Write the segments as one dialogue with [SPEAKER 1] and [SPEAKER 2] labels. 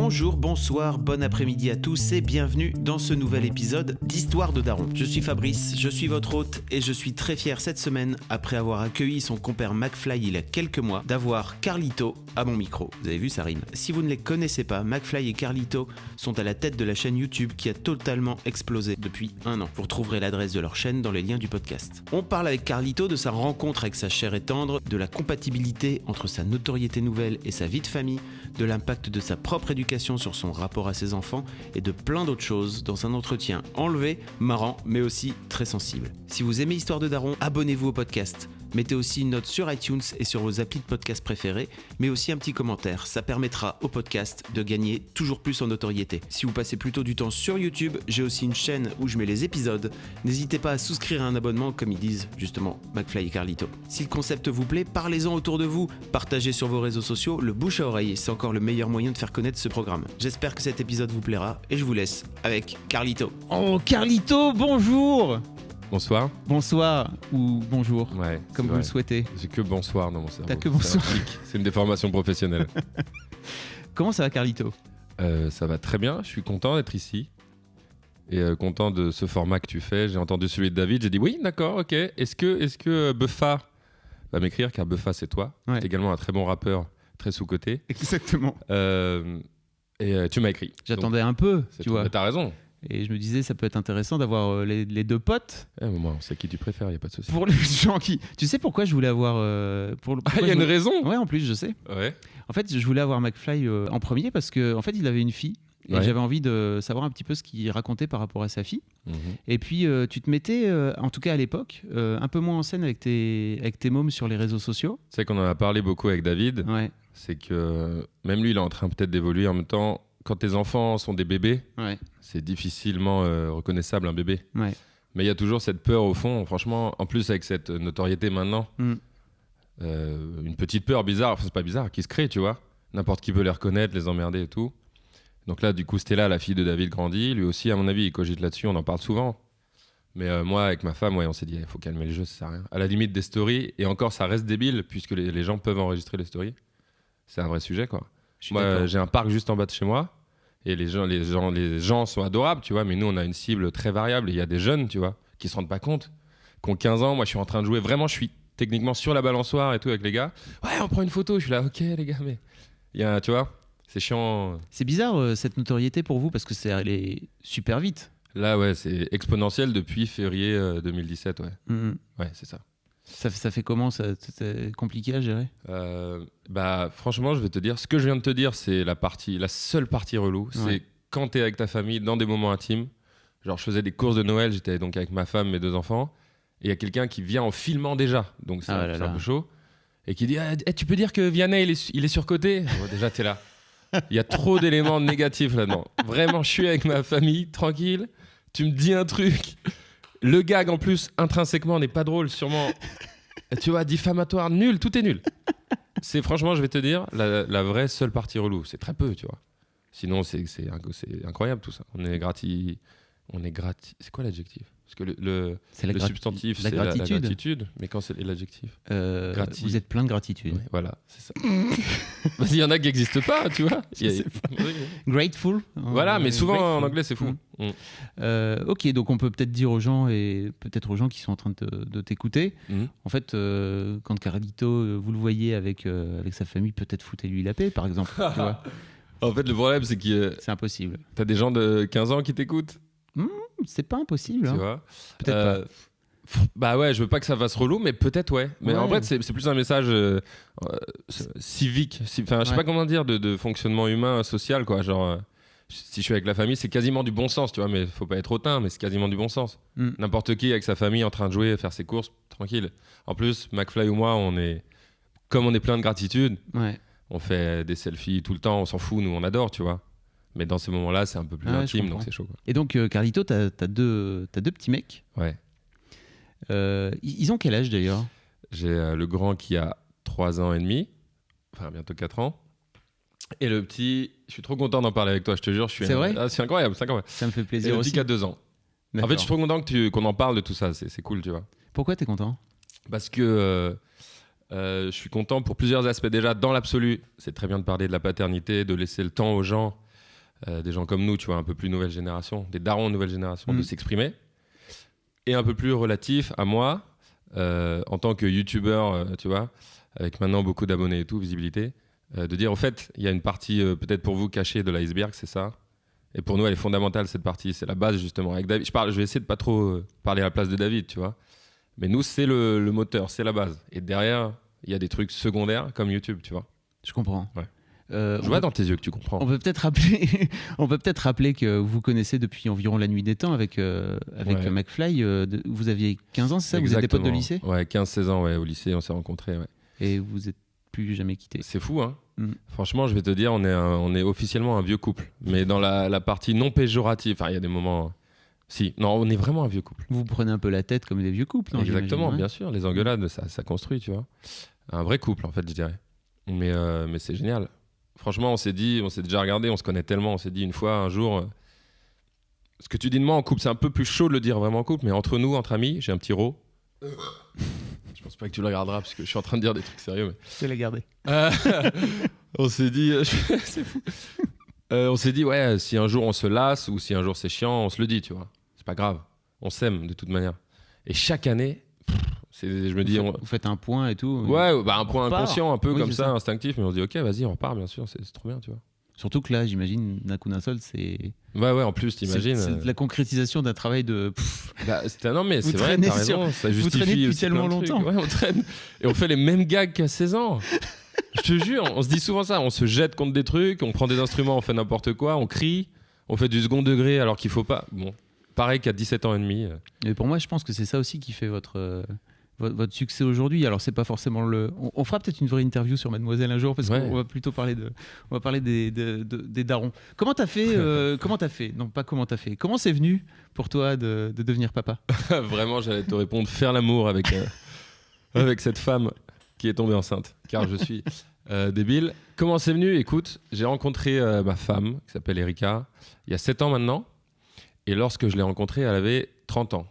[SPEAKER 1] Bonjour, bonsoir, bon après-midi à tous et bienvenue dans ce nouvel épisode d'Histoire de Daron. Je suis Fabrice, je suis votre hôte et je suis très fier cette semaine, après avoir accueilli son compère McFly il y a quelques mois, d'avoir Carlito à mon micro. Vous avez vu, ça rime. Si vous ne les connaissez pas, McFly et Carlito sont à la tête de la chaîne YouTube qui a totalement explosé depuis 1 an. Vous retrouverez l'adresse de leur chaîne dans les liens du podcast. On parle avec Carlito de sa rencontre avec sa chère et tendre, de la compatibilité entre sa notoriété nouvelle et sa vie de famille, de l'impact de sa propre éducation sur son rapport à ses enfants et de plein d'autres choses dans un entretien enlevé, marrant, mais aussi très sensible. Si vous aimez Histoire de Daron, abonnez-vous au podcast. Mettez aussi une note sur iTunes et sur vos applis de podcast préférés, mais aussi un petit commentaire. Ça permettra au podcast de gagner toujours plus en notoriété. Si vous passez plutôt du temps sur YouTube, j'ai aussi une chaîne où je mets les épisodes. N'hésitez pas à souscrire à un abonnement, comme ils disent justement McFly et Carlito. Si le concept vous plaît, parlez-en autour de vous. Partagez sur vos réseaux sociaux, le bouche à oreille, c'est encore le meilleur moyen de faire connaître ce programme. J'espère que cet épisode vous plaira et je vous laisse avec Carlito.
[SPEAKER 2] Oh Carlito, bonjour.
[SPEAKER 3] Bonsoir.
[SPEAKER 2] Bonsoir ou bonjour,
[SPEAKER 3] Ouais,
[SPEAKER 2] comme vous le souhaitez.
[SPEAKER 3] J'ai que bonsoir dans mon cerveau.
[SPEAKER 2] T'as que bonsoir.
[SPEAKER 3] C'est une déformation professionnelle.
[SPEAKER 2] Comment ça va Carlito ?
[SPEAKER 3] Ça va très bien, je suis content d'être ici. Et content de ce format que tu fais. J'ai entendu celui de David, j'ai dit oui, d'accord, ok. Est-ce que Buffa va m'écrire, car Buffa c'est toi.
[SPEAKER 2] Ouais.
[SPEAKER 3] Tu es également un très bon rappeur, très sous-coté.
[SPEAKER 2] Exactement.
[SPEAKER 3] Et tu m'as écrit.
[SPEAKER 2] J'attendais un peu, tu vois.
[SPEAKER 3] T'as raison.
[SPEAKER 2] Et je me disais, ça peut être intéressant d'avoir les deux potes.
[SPEAKER 3] Moi, on sait qui tu préfères, il n'y a pas de souci.
[SPEAKER 2] Pour les gens qui... Tu sais pourquoi je voulais avoir...
[SPEAKER 3] Il y a une raison.
[SPEAKER 2] Ouais, en plus, je sais.
[SPEAKER 3] Ouais.
[SPEAKER 2] En fait, je voulais avoir McFly en premier parce qu'en fait, il avait une fille. Et j'avais envie de savoir un petit peu ce qu'il racontait par rapport à sa fille. Et puis, tu te mettais, en tout cas à l'époque, un peu moins en scène avec tes mômes sur les réseaux sociaux.
[SPEAKER 3] Tu sais qu'on en a parlé beaucoup avec David.
[SPEAKER 2] Ouais.
[SPEAKER 3] C'est que même lui, il est en train peut-être d'évoluer en même temps. Quand tes enfants sont des bébés, c'est difficilement reconnaissable un bébé.
[SPEAKER 2] Ouais.
[SPEAKER 3] Mais il y a toujours cette peur au fond, franchement, en plus avec cette notoriété maintenant, une petite peur bizarre, enfin c'est pas bizarre, qui se crée, tu vois. N'importe qui peut les reconnaître, les emmerder et tout. Donc là, du coup, Stella, la fille de David, grandit. Lui aussi, à mon avis, il cogite là-dessus, on en parle souvent. Mais moi, avec ma femme, on s'est dit, il faut calmer le jeu, ça sert à rien. À la limite des stories, et encore, ça reste débile, puisque les gens peuvent enregistrer les stories. C'est un vrai sujet, quoi. Moi, j'ai un parc juste en bas de chez moi et les gens sont adorables, tu vois, mais nous, on a une cible très variable et il y a des jeunes, tu vois, qui se rendent pas compte, qui ont 15 ans. Moi, je suis en train de jouer, vraiment, je suis techniquement sur la balançoire et tout avec les gars. Ouais, on prend une photo. Je suis là, ok, les gars, mais tu vois, c'est chiant. C'est
[SPEAKER 2] bizarre cette notoriété pour vous parce que c'est allé super vite.
[SPEAKER 3] Là, ouais, c'est exponentiel depuis février 2017, ouais. Ouais, c'est ça.
[SPEAKER 2] Ça fait comment ? C'est compliqué à gérer ?
[SPEAKER 3] Franchement, je vais te dire, ce que je viens de te dire, c'est la seule partie relou. C'est quand t'es avec ta famille dans des moments intimes. Genre, je faisais des courses de Noël, j'étais donc avec ma femme, mes 2 enfants, et il y a quelqu'un qui vient en filmant déjà, donc c'est un peu chaud, et qui dit tu peux dire que Vianney il est surcoté ? Déjà, t'es là. Il y a trop d'éléments négatifs là-dedans. Vraiment, je suis avec ma famille, tranquille. Tu me dis un truc. Le gag, en plus, intrinsèquement, n'est pas drôle, sûrement. Tu vois, diffamatoire, nul, tout est nul. C'est franchement, je vais te dire, la vraie seule partie relou. C'est très peu, tu vois. Sinon, c'est incroyable tout ça. On est grati. C'est quoi l'adjectif ? Parce que le substantif, c'est la gratitude. Mais quand c'est l'adjectif
[SPEAKER 2] Vous êtes plein de gratitude.
[SPEAKER 3] Oui, voilà, c'est ça. Il y en a qui n'existent pas, tu vois.
[SPEAKER 2] Grateful.
[SPEAKER 3] Voilà, mais souvent
[SPEAKER 2] grateful.
[SPEAKER 3] en anglais, c'est fou.
[SPEAKER 2] Ok, donc on peut peut-être dire aux gens, et peut-être aux gens qui sont en train de t'écouter, en fait, quand Carlito, vous le voyez avec sa famille, peut-être foutez-lui la paix, par exemple. Tu vois.
[SPEAKER 3] En fait, le problème, c'est que
[SPEAKER 2] c'est impossible.
[SPEAKER 3] T'as des gens de 15 ans qui t'écoutent.
[SPEAKER 2] C'est pas impossible.
[SPEAKER 3] Tu vois.
[SPEAKER 2] Peut-être pas.
[SPEAKER 3] Bah ouais, je veux pas que ça fasse relou, mais peut-être ouais. Mais en fait, c'est plus un message civique. Enfin, je sais pas comment dire, de fonctionnement humain, social, quoi. Genre, si je suis avec la famille, c'est quasiment du bon sens, tu vois. Mais faut pas être hautain, mais c'est quasiment du bon sens. N'importe qui avec sa famille en train de jouer, faire ses courses, tranquille. En plus, McFly ou moi, comme on est plein de gratitude. On fait des selfies tout le temps, on s'en fout, nous on adore, tu vois. Mais dans ces moments-là, c'est un peu plus intime, donc c'est chaud, quoi.
[SPEAKER 2] Et donc, Carlito, t'as deux petits mecs.
[SPEAKER 3] Ouais.
[SPEAKER 2] Ils ont quel âge d'ailleurs ?
[SPEAKER 3] J'ai le grand qui a 3 ans et demi, enfin bientôt 4 ans. Et le petit, je suis trop content d'en parler avec toi, je te jure.
[SPEAKER 2] C'est vrai ?
[SPEAKER 3] C'est incroyable, c'est incroyable.
[SPEAKER 2] Ça me fait plaisir.
[SPEAKER 3] Et le
[SPEAKER 2] aussi.
[SPEAKER 3] petit qui a 2 ans.
[SPEAKER 2] D'accord.
[SPEAKER 3] En fait, je suis trop content qu'on en parle de tout ça, c'est cool, tu vois.
[SPEAKER 2] Pourquoi t'es content ?
[SPEAKER 3] Parce que je suis content pour plusieurs aspects. Déjà, dans l'absolu, c'est très bien de parler de la paternité, de laisser le temps aux gens des gens comme nous, tu vois, un peu plus nouvelle génération, des darons nouvelle génération, de s'exprimer. Et un peu plus relatif à moi, en tant que youtubeur, tu vois, avec maintenant beaucoup d'abonnés et tout, visibilité, de dire, au fait, il y a une partie peut-être pour vous cachée de l'iceberg, c'est ça. Et pour nous, elle est fondamentale, cette partie. C'est la base, justement. Avec David, je vais essayer de pas trop parler à la place de David, tu vois. Mais nous, c'est le moteur, c'est la base. Et derrière, il y a des trucs secondaires comme YouTube, tu vois.
[SPEAKER 2] Je comprends.
[SPEAKER 3] Ouais. Je vois dans tes yeux que tu comprends.
[SPEAKER 2] On peut peut-être rappeler que vous connaissez depuis environ la nuit des temps avec McFly. Vous aviez 15 ans, c'est ça? Vous êtes des potes de lycée?
[SPEAKER 3] Ouais, 15-16 ans, ouais, au lycée, on s'est rencontrés. Ouais.
[SPEAKER 2] Et vous êtes plus jamais quittés?
[SPEAKER 3] C'est fou, hein. Franchement, je vais te dire, on est officiellement un vieux couple. Mais dans la partie non péjorative, il y a des moments... Si, non, on est vraiment un vieux couple.
[SPEAKER 2] Vous prenez un peu la tête comme des vieux couples, non?
[SPEAKER 3] Exactement, bien sûr. Les engueulades, ça construit, tu vois. Un vrai couple, en fait, je dirais. Mais c'est génial. Franchement, on s'est déjà regardé, on se connaît tellement. On s'est dit une fois, un jour... ce que tu dis de moi en couple, c'est un peu plus chaud de le dire vraiment en couple, mais entre nous, entre amis, j'ai un petit ro. Je pense pas que tu le regarderas, parce que je suis en train de dire des trucs sérieux. Mais...
[SPEAKER 2] Je vais la garder.
[SPEAKER 3] On s'est dit... c'est fou. On s'est dit, ouais, si un jour on se lasse ou si un jour c'est chiant, on se le dit, tu vois. C'est pas grave. On s'aime de toute manière. Et chaque année, je me dis...
[SPEAKER 2] Vous faites un point et tout.
[SPEAKER 3] Ouais, un point inconscient, un peu comme ça,
[SPEAKER 2] ça,
[SPEAKER 3] instinctif, mais on se dit, ok, vas-y, on repart, bien sûr, c'est trop bien, tu vois.
[SPEAKER 2] Surtout que là, j'imagine, d'un coup d'un seul, c'est...
[SPEAKER 3] Ouais, en plus, t'imagines...
[SPEAKER 2] C'est la concrétisation d'un travail de...
[SPEAKER 3] non, mais c'est vrai, t'as raison, ça justifie...
[SPEAKER 2] Vous traînez depuis
[SPEAKER 3] aussi
[SPEAKER 2] tellement longtemps.
[SPEAKER 3] Ouais, on traîne. Et on fait les mêmes gags qu'à 16 ans. Je te jure, on se dit souvent ça, on se jette contre des trucs, on prend des instruments, on fait n'importe quoi, on crie, on fait du second degré alors qu'il faut pas. Bon, pareil qu'à 17 ans et demi.
[SPEAKER 2] Et pour moi, je pense que c'est ça aussi qui fait votre succès aujourd'hui. Alors, c'est pas forcément le... On fera peut-être une vraie interview sur Mademoiselle un jour, parce qu'on va plutôt parler des darons. Comment t'as fait Non, pas comment t'as fait. Comment c'est venu pour toi de devenir papa?
[SPEAKER 3] Vraiment, j'allais te répondre, faire l'amour avec cette femme qui est tombée enceinte, car je suis débile. Comment c'est venu? Écoute, j'ai rencontré ma femme, qui s'appelle Erika, il y a 7 ans maintenant. Et lorsque je l'ai rencontrée, elle avait 30 ans.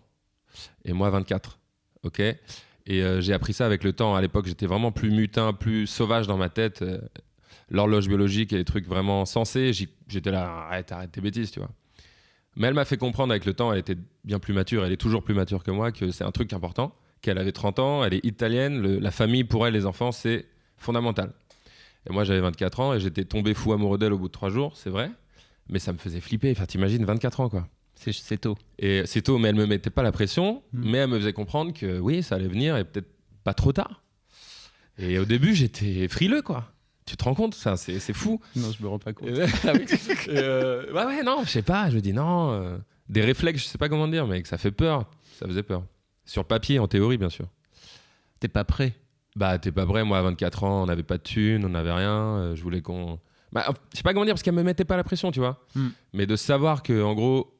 [SPEAKER 3] Et moi, 24. Ok. Et j'ai appris ça avec le temps. À l'époque, j'étais vraiment plus mutin, plus sauvage dans ma tête. L'horloge biologique et les trucs vraiment sensés, j'étais là, arrête tes bêtises, tu vois. Mais elle m'a fait comprendre avec le temps, elle était bien plus mature, elle est toujours plus mature que moi, que c'est un truc important, qu'elle avait 30 ans, elle est italienne, la famille pour elle, les enfants, c'est fondamental. Et moi, j'avais 24 ans et j'étais tombé fou amoureux d'elle au bout de 3 jours, c'est vrai. Mais ça me faisait flipper. Enfin, t'imagines, 24 ans, quoi.
[SPEAKER 2] C'est tôt.
[SPEAKER 3] Et c'est tôt, mais elle me mettait pas la pression, mais elle me faisait comprendre que oui, ça allait venir et peut-être pas trop tard. Et au début, j'étais frileux, quoi. Tu te rends compte? Ça, c'est fou.
[SPEAKER 2] Non, je me rends pas compte.
[SPEAKER 3] Non, je sais pas. Je me dis non. Des réflexes, je sais pas comment dire, mais que ça fait peur. Ça faisait peur. Sur papier, en théorie, bien sûr.
[SPEAKER 2] T'es pas prêt?
[SPEAKER 3] Bah, t'es pas prêt. Moi, à 24 ans, on n'avait pas de thunes, on n'avait rien. Je voulais qu'on... Bah, je sais pas comment dire, parce qu'elle me mettait pas la pression, tu vois. Mais de savoir que, en gros,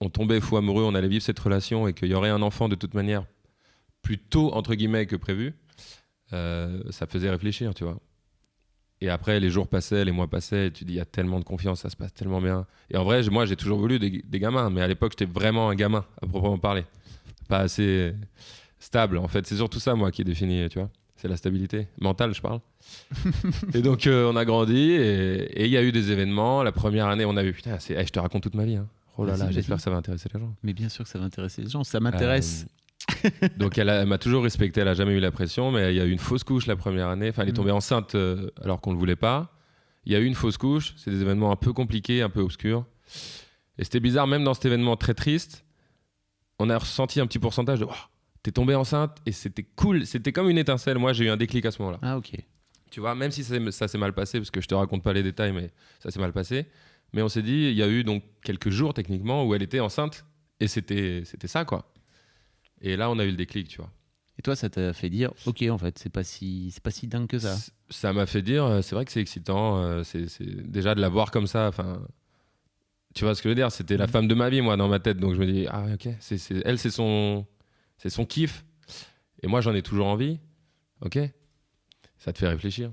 [SPEAKER 3] on tombait fou amoureux, on allait vivre cette relation et qu'il y aurait un enfant de toute manière plus tôt, entre guillemets, que prévu, ça faisait réfléchir, tu vois. Et après, les jours passaient, les mois passaient, et tu dis, il y a tellement de confiance, ça se passe tellement bien. Et en vrai, moi, j'ai toujours voulu des gamins, mais à l'époque, j'étais vraiment un gamin, à proprement parler. Pas assez stable, en fait. C'est surtout ça, moi, qui est défini, tu vois. C'est la stabilité mentale, je parle. Et donc, on a grandi, et il y a eu des événements. La première année, on a eu... Putain, je te raconte toute ma vie, hein. Oh là là, j'espère que ça va intéresser les gens.
[SPEAKER 2] Mais bien sûr que ça va intéresser les gens, ça m'intéresse.
[SPEAKER 3] Donc elle m'a toujours respecté, elle n'a jamais eu la pression, mais il y a eu une fausse couche la première année. Enfin, elle est tombée enceinte alors qu'on ne le voulait pas. Il y a eu une fausse couche, c'est des événements un peu compliqués, un peu obscurs. Et c'était bizarre, même dans cet événement très triste, on a ressenti un petit pourcentage de t'es tombée enceinte et c'était cool, c'était comme une étincelle. Moi, j'ai eu un déclic à ce moment-là.
[SPEAKER 2] Ah, ok.
[SPEAKER 3] Tu vois, même si ça s'est mal passé, parce que je te raconte pas les détails, mais ça s'est mal passé. Mais on s'est dit, il y a eu donc quelques jours techniquement où elle était enceinte et c'était ça, quoi. Et là, on a eu le déclic, tu vois.
[SPEAKER 2] Et toi, ça t'a fait dire, ok, en fait, c'est pas si dingue que ça.
[SPEAKER 3] Ça m'a fait dire, c'est vrai que c'est excitant, c'est déjà de la voir comme ça. Enfin, tu vois ce que je veux dire? C'était la femme de ma vie, moi, dans ma tête. Donc je me dis, ah ok, elle, c'est son kiff. Et moi, j'en ai toujours envie. Ok, ça te fait réfléchir.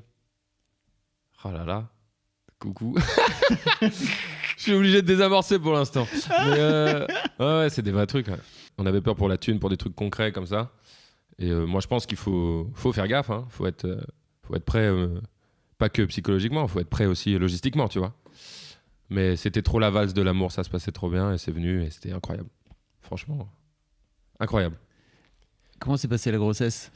[SPEAKER 3] Oh là là. Coucou. Je suis obligé de désamorcer pour l'instant. Mais ouais, c'est des vrais trucs. Ouais. On avait peur pour la thune, pour des trucs concrets comme ça. Et moi, je pense qu'il faut faire gaffe. Hein. Faut être prêt, pas que psychologiquement, il faut être prêt aussi logistiquement, tu vois. Mais c'était trop la valse de l'amour, ça se passait trop bien et c'est venu et c'était incroyable. Franchement, incroyable.
[SPEAKER 2] Comment s'est passée la grossesse ?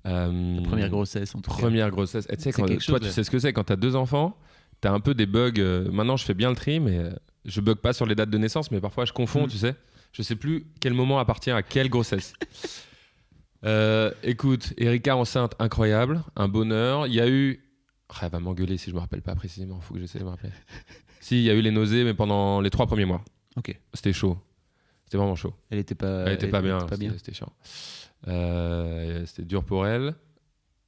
[SPEAKER 2] La première grossesse, en tout cas.
[SPEAKER 3] Première grossesse. Et tu sais, toi, tu sais ce que c'est quand tu as 2 enfants, tu as un peu des bugs. Maintenant, je fais bien le tri, mais je bug pas sur les dates de naissance, mais parfois je confonds, tu sais. Je sais plus quel moment appartient à quelle grossesse. Écoute, Erika enceinte, incroyable, un bonheur. Il y a eu... elle va m'engueuler si je me rappelle pas précisément, il faut que j'essaie de me rappeler. Si, il y a eu les nausées, mais pendant les 3 premiers mois.
[SPEAKER 2] Ok.
[SPEAKER 3] C'était chaud. C'était vraiment chaud.
[SPEAKER 2] Elle était pas
[SPEAKER 3] bien. C'était chiant. C'était dur pour elle.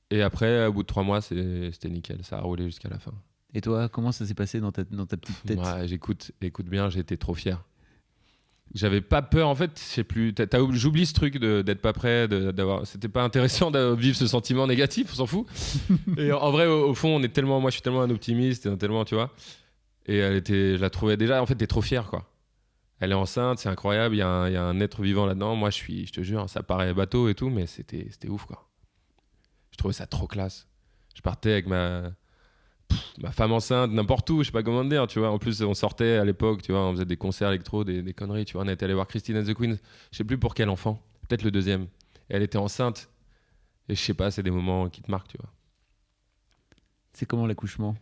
[SPEAKER 3] Et après, au bout de 3 mois, c'était nickel. Ça a roulé jusqu'à la fin.
[SPEAKER 2] Et toi, comment ça s'est passé dans ta petite tête ?
[SPEAKER 3] Écoute bien, j'ai été trop fier. J'avais pas peur, en fait, je sais plus. J'oublie ce truc d'être pas prêt, d'avoir. C'était pas intéressant de vivre ce sentiment négatif, on s'en fout. Et en vrai, au fond, moi, je suis tellement un optimiste, tellement, tu vois. Et je la trouvais déjà. En fait, t'es trop fier, quoi. Elle est enceinte, c'est incroyable. Il y a un être vivant là-dedans. Moi, je te jure, ça paraît bateau et tout, mais c'était ouf, quoi. Je trouvais ça trop classe. Je partais avec ma femme enceinte n'importe où, je sais pas comment dire, tu vois. En plus, on sortait à l'époque, tu vois, on faisait des concerts électro, des conneries, tu vois. On était allé voir Christine and the Queens, je sais plus pour quel enfant, peut-être le 2e. Et elle était enceinte. Et je sais pas, c'est des moments qui te marquent, tu vois.
[SPEAKER 2] C'est comment l'accouchement ?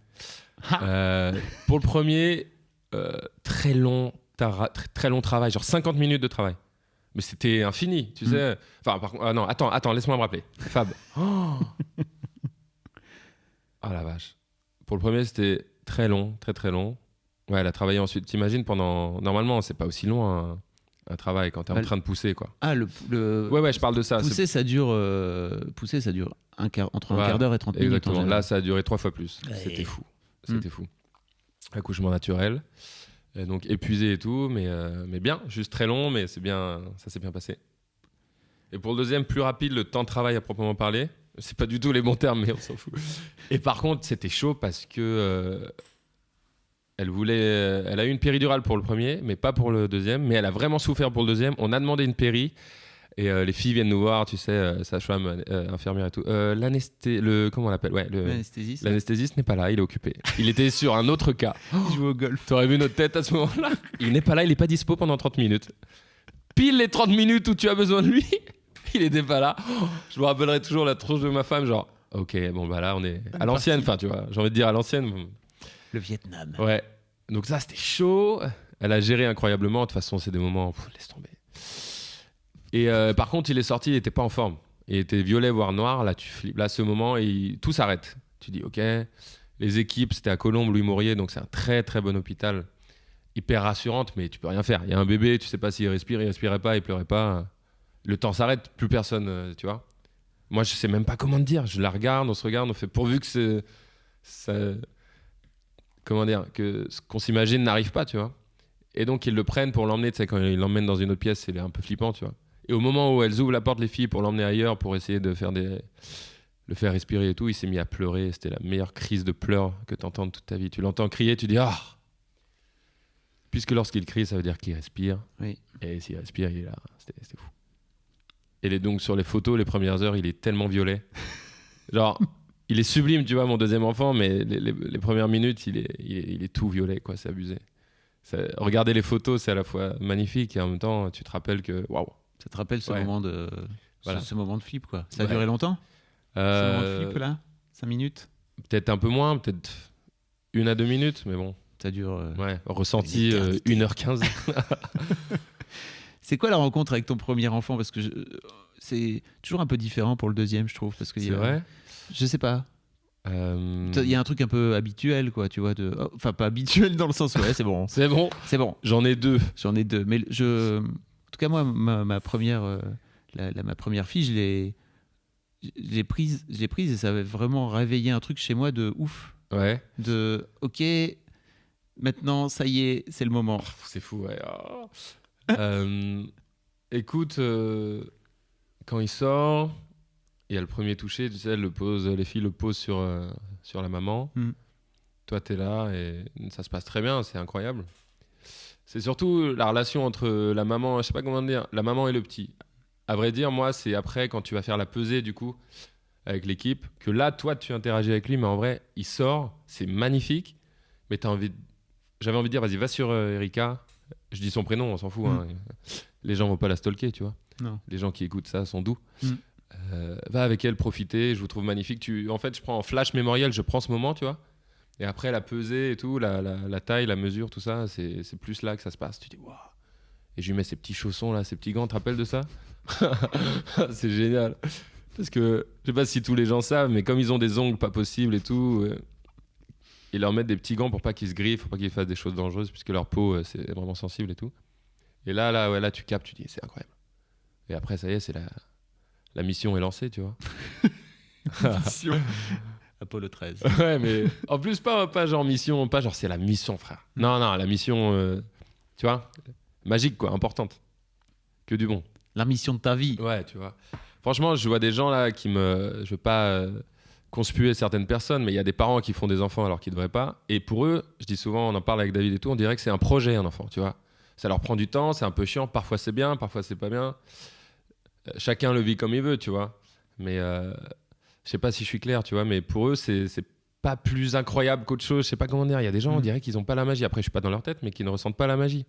[SPEAKER 3] Pour le premier, très long travail, genre 50 minutes de travail. Mais c'était infini, tu sais. Enfin, par contre, non, attends, laisse-moi me rappeler. Fab. Ah la vache. Pour le premier, c'était très long, très très long. Ouais, elle a travaillé ensuite. T'imagines pendant. Normalement, c'est pas aussi long un travail quand t'es en train de pousser, quoi.
[SPEAKER 2] Ah, Ouais,
[SPEAKER 3] je parle de ça.
[SPEAKER 2] Pousser, ça dure entre un quart d'heure et 30 minutes.
[SPEAKER 3] Exactement. Là, ça a duré 3 fois plus.
[SPEAKER 2] Ouais.
[SPEAKER 3] C'était fou. C'était fou. Accouchement naturel. Et donc épuisé et tout, mais bien. Juste très long, mais c'est bien. Ça s'est bien passé. Et pour le deuxième, plus rapide, le temps de travail à proprement parler. C'est pas du tout les bons termes, mais on s'en fout. Et par contre, c'était chaud parce que elle a eu une péridurale pour le premier, mais pas pour le deuxième. Mais elle a vraiment souffert pour le deuxième. On a demandé une péri et les filles viennent nous voir, tu sais, sage-femme, infirmière et tout. Comment on l'appelle ? Ouais,
[SPEAKER 2] l'anesthésiste.
[SPEAKER 3] L'anesthésiste n'est pas là, il est occupé. Il était sur un autre cas.
[SPEAKER 2] Il joue au golf.
[SPEAKER 3] T'aurais vu notre tête à ce moment-là ? Il n'est pas là, il n'est pas dispo pendant 30 minutes. Pile les 30 minutes où tu as besoin de lui. Il était pas là. Je me rappellerai toujours la tronche de ma femme, genre, ok, bon bah là on est à l'ancienne, enfin tu vois, j'ai envie de dire à l'ancienne.
[SPEAKER 2] Le Vietnam.
[SPEAKER 3] Ouais. Donc ça c'était chaud. Elle a géré incroyablement. De toute façon c'est des moments, laisse tomber. Et par contre il est sorti, il était pas en forme. Il était violet voire noir. Là tu flippes. Là ce moment tout s'arrête. Tu dis ok. Les équipes c'était à Colombes, Louis Mourier, donc c'est un très très bon hôpital, hyper rassurante, mais tu peux rien faire. Il y a un bébé, tu sais pas s'il respire, il respirait pas, il pleurait pas. Le temps s'arrête, plus personne, tu vois. Moi, je sais même pas comment te dire. Je la regarde, on se regarde, on fait pourvu que comment dire, que ce qu'on s'imagine n'arrive pas, tu vois. Et donc, ils le prennent pour l'emmener, tu sais, quand ils l'emmènent dans une autre pièce, c'est un peu flippant, tu vois. Et au moment où elles ouvrent la porte, les filles, pour l'emmener ailleurs, pour essayer de le faire respirer et tout, il s'est mis à pleurer. C'était la meilleure crise de pleurs que tu entends de toute ta vie. Tu l'entends crier, tu dis « Ah !» Puisque lorsqu'il crie, ça veut dire qu'il respire.
[SPEAKER 2] Oui.
[SPEAKER 3] Et s'il respire, il est là. C'était fou. Et donc sur les photos, les premières heures, il est tellement violet. Genre, il est sublime, tu vois, mon deuxième enfant, mais les premières minutes, il est tout violet, quoi. C'est abusé. Regarder les photos, c'est à la fois magnifique et en même temps, tu te rappelles que waouh.
[SPEAKER 2] Ça te rappelle ce moment de ce moment de flip, quoi. Ça a
[SPEAKER 3] Ouais.
[SPEAKER 2] duré longtemps ce moment de flip là 5 minutes.
[SPEAKER 3] Peut-être un peu moins, peut-être 1 à 2 minutes, mais bon.
[SPEAKER 2] Ça dure.
[SPEAKER 3] Ouais, ressenti 1h15.
[SPEAKER 2] C'est quoi la rencontre avec ton premier enfant ? Parce que c'est toujours un peu différent pour le deuxième, je trouve. Parce que
[SPEAKER 3] C'est vrai ?
[SPEAKER 2] Je sais pas. Il y a un truc un peu habituel, quoi, tu vois. Enfin, pas habituel dans le sens où c'est bon.
[SPEAKER 3] C'est bon.
[SPEAKER 2] C'est bon.
[SPEAKER 3] J'en ai 2.
[SPEAKER 2] J'en ai 2. Mais en tout cas, moi, ma première fille, je l'ai prise et ça avait vraiment réveillé un truc chez moi de ouf.
[SPEAKER 3] Ouais.
[SPEAKER 2] De ok, maintenant, ça y est, c'est le moment.
[SPEAKER 3] C'est fou, ouais. Écoute, quand il sort, il y a le premier toucher, tu sais, les filles le posent sur la maman. Toi, t'es là et ça se passe très bien, c'est incroyable. C'est surtout la relation entre la maman, je sais pas comment dire, la maman et le petit. À vrai dire, moi, c'est après, quand tu vas faire la pesée, du coup, avec l'équipe, que là, toi, tu interagis avec lui, mais en vrai, il sort, c'est magnifique, mais t'as envie j'avais envie de dire, vas-y, va sur Erika. Je dis son prénom, on s'en fout. Hein. Les gens vont pas la stalker, tu vois.
[SPEAKER 2] Non.
[SPEAKER 3] Les gens qui écoutent ça sont doux. Va avec elle, profiter. Je vous trouve magnifique. En fait, je prends en flash mémoriel, je prends ce moment, tu vois. Et après, la pesée et tout, la taille, la mesure, tout ça, c'est plus là que ça se passe. Tu dis, waouh. Et je lui mets ces petits chaussons là, ces petits gants. Tu te rappelles de ça? C'est génial. Parce que je sais pas si tous les gens savent, mais comme ils ont des ongles pas possibles et tout, ils leur mettent des petits gants pour pas qu'ils se griffent, pour pas qu'ils fassent des choses dangereuses, puisque leur peau c'est vraiment sensible et tout. Et là, tu captes, tu dis c'est incroyable. Et après, ça y est, la mission est lancée, tu vois.
[SPEAKER 2] Mission. Apollo 13.
[SPEAKER 3] Ouais, mais en plus, pas genre mission, pas genre c'est la mission, frère. Non, la mission, tu vois, magique, quoi, importante. Que du bon.
[SPEAKER 2] La mission de ta vie.
[SPEAKER 3] Ouais, tu vois. Franchement, je vois des gens là je veux pas conspuer certaines personnes, mais il y a des parents qui font des enfants alors qu'ils devraient pas. Et pour eux, je dis souvent, on en parle avec David et tout, on dirait que c'est un projet, un enfant, tu vois. Ça leur prend du temps, c'est un peu chiant. Parfois c'est bien, parfois c'est pas bien. Chacun le vit comme il veut, tu vois. Mais je sais pas si je suis clair, tu vois. Mais pour eux, c'est pas plus incroyable qu'autre chose. Je sais pas comment dire. Il y a des gens, on dirait qu'ils ont pas la magie. Après, je suis pas dans leur tête, mais qui ne ressentent pas la magie.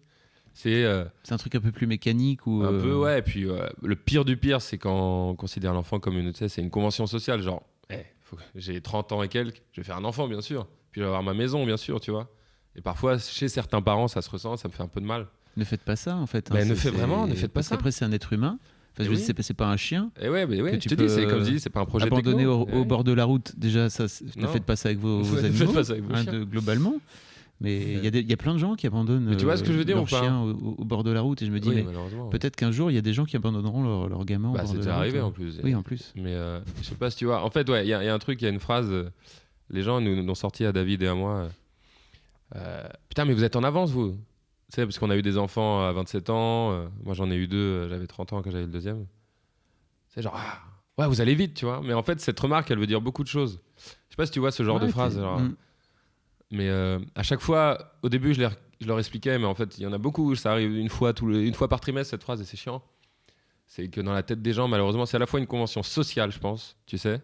[SPEAKER 3] C'est
[SPEAKER 2] un truc un peu plus mécanique ou
[SPEAKER 3] un peu, ouais. Et puis le pire du pire, c'est quand on considère l'enfant comme une, tu sais, c'est une convention sociale. Genre, j'ai 30 ans et quelques, je vais faire un enfant, bien sûr. Puis je vais avoir ma maison, bien sûr, tu vois. Et parfois, chez certains parents, ça se ressent, ça me fait un peu de mal.
[SPEAKER 2] Ne faites pas ça, en fait.
[SPEAKER 3] Mais ne faites pas ça.
[SPEAKER 2] Après, c'est un être humain. Enfin, je veux dire, c'est pas un chien.
[SPEAKER 3] Et ouais, mais ouais, je te dis, c'est comme je dis, c'est pas un projet
[SPEAKER 2] abandonné au bord de la route. Déjà, ça, ne faites pas ça avec vos animaux. Ne
[SPEAKER 3] faites pas ça avec vos chiens.
[SPEAKER 2] Globalement. Mais il y a plein de gens qui abandonnent
[SPEAKER 3] mais tu vois ce que je veux dire,
[SPEAKER 2] leurs chiens au bord de la route. Et je me dis, mais peut-être qu'un jour, il y a des gens qui abandonneront leur gamin au bord de la route.
[SPEAKER 3] C'est déjà arrivé en plus.
[SPEAKER 2] Oui, en plus.
[SPEAKER 3] Mais je sais pas si tu vois. En fait, ouais, il y a un truc, il y a une phrase. Les gens nous l'ont sorti à David et à moi. Putain, mais vous êtes en avance, vous. Tu sais, parce qu'on a eu des enfants à 27 ans. Moi, j'en ai eu 2. J'avais 30 ans quand j'avais le deuxième. C'est genre, ouais, vous allez vite, tu vois. Mais en fait, cette remarque, elle veut dire beaucoup de choses. Je sais pas si tu vois ce genre de phrase. Alors, mais à chaque fois, au début, je leur expliquais, mais en fait, il y en a beaucoup. Ça arrive une fois par trimestre, cette phrase, et c'est chiant. C'est que dans la tête des gens, malheureusement, c'est à la fois une convention sociale, je pense, tu sais,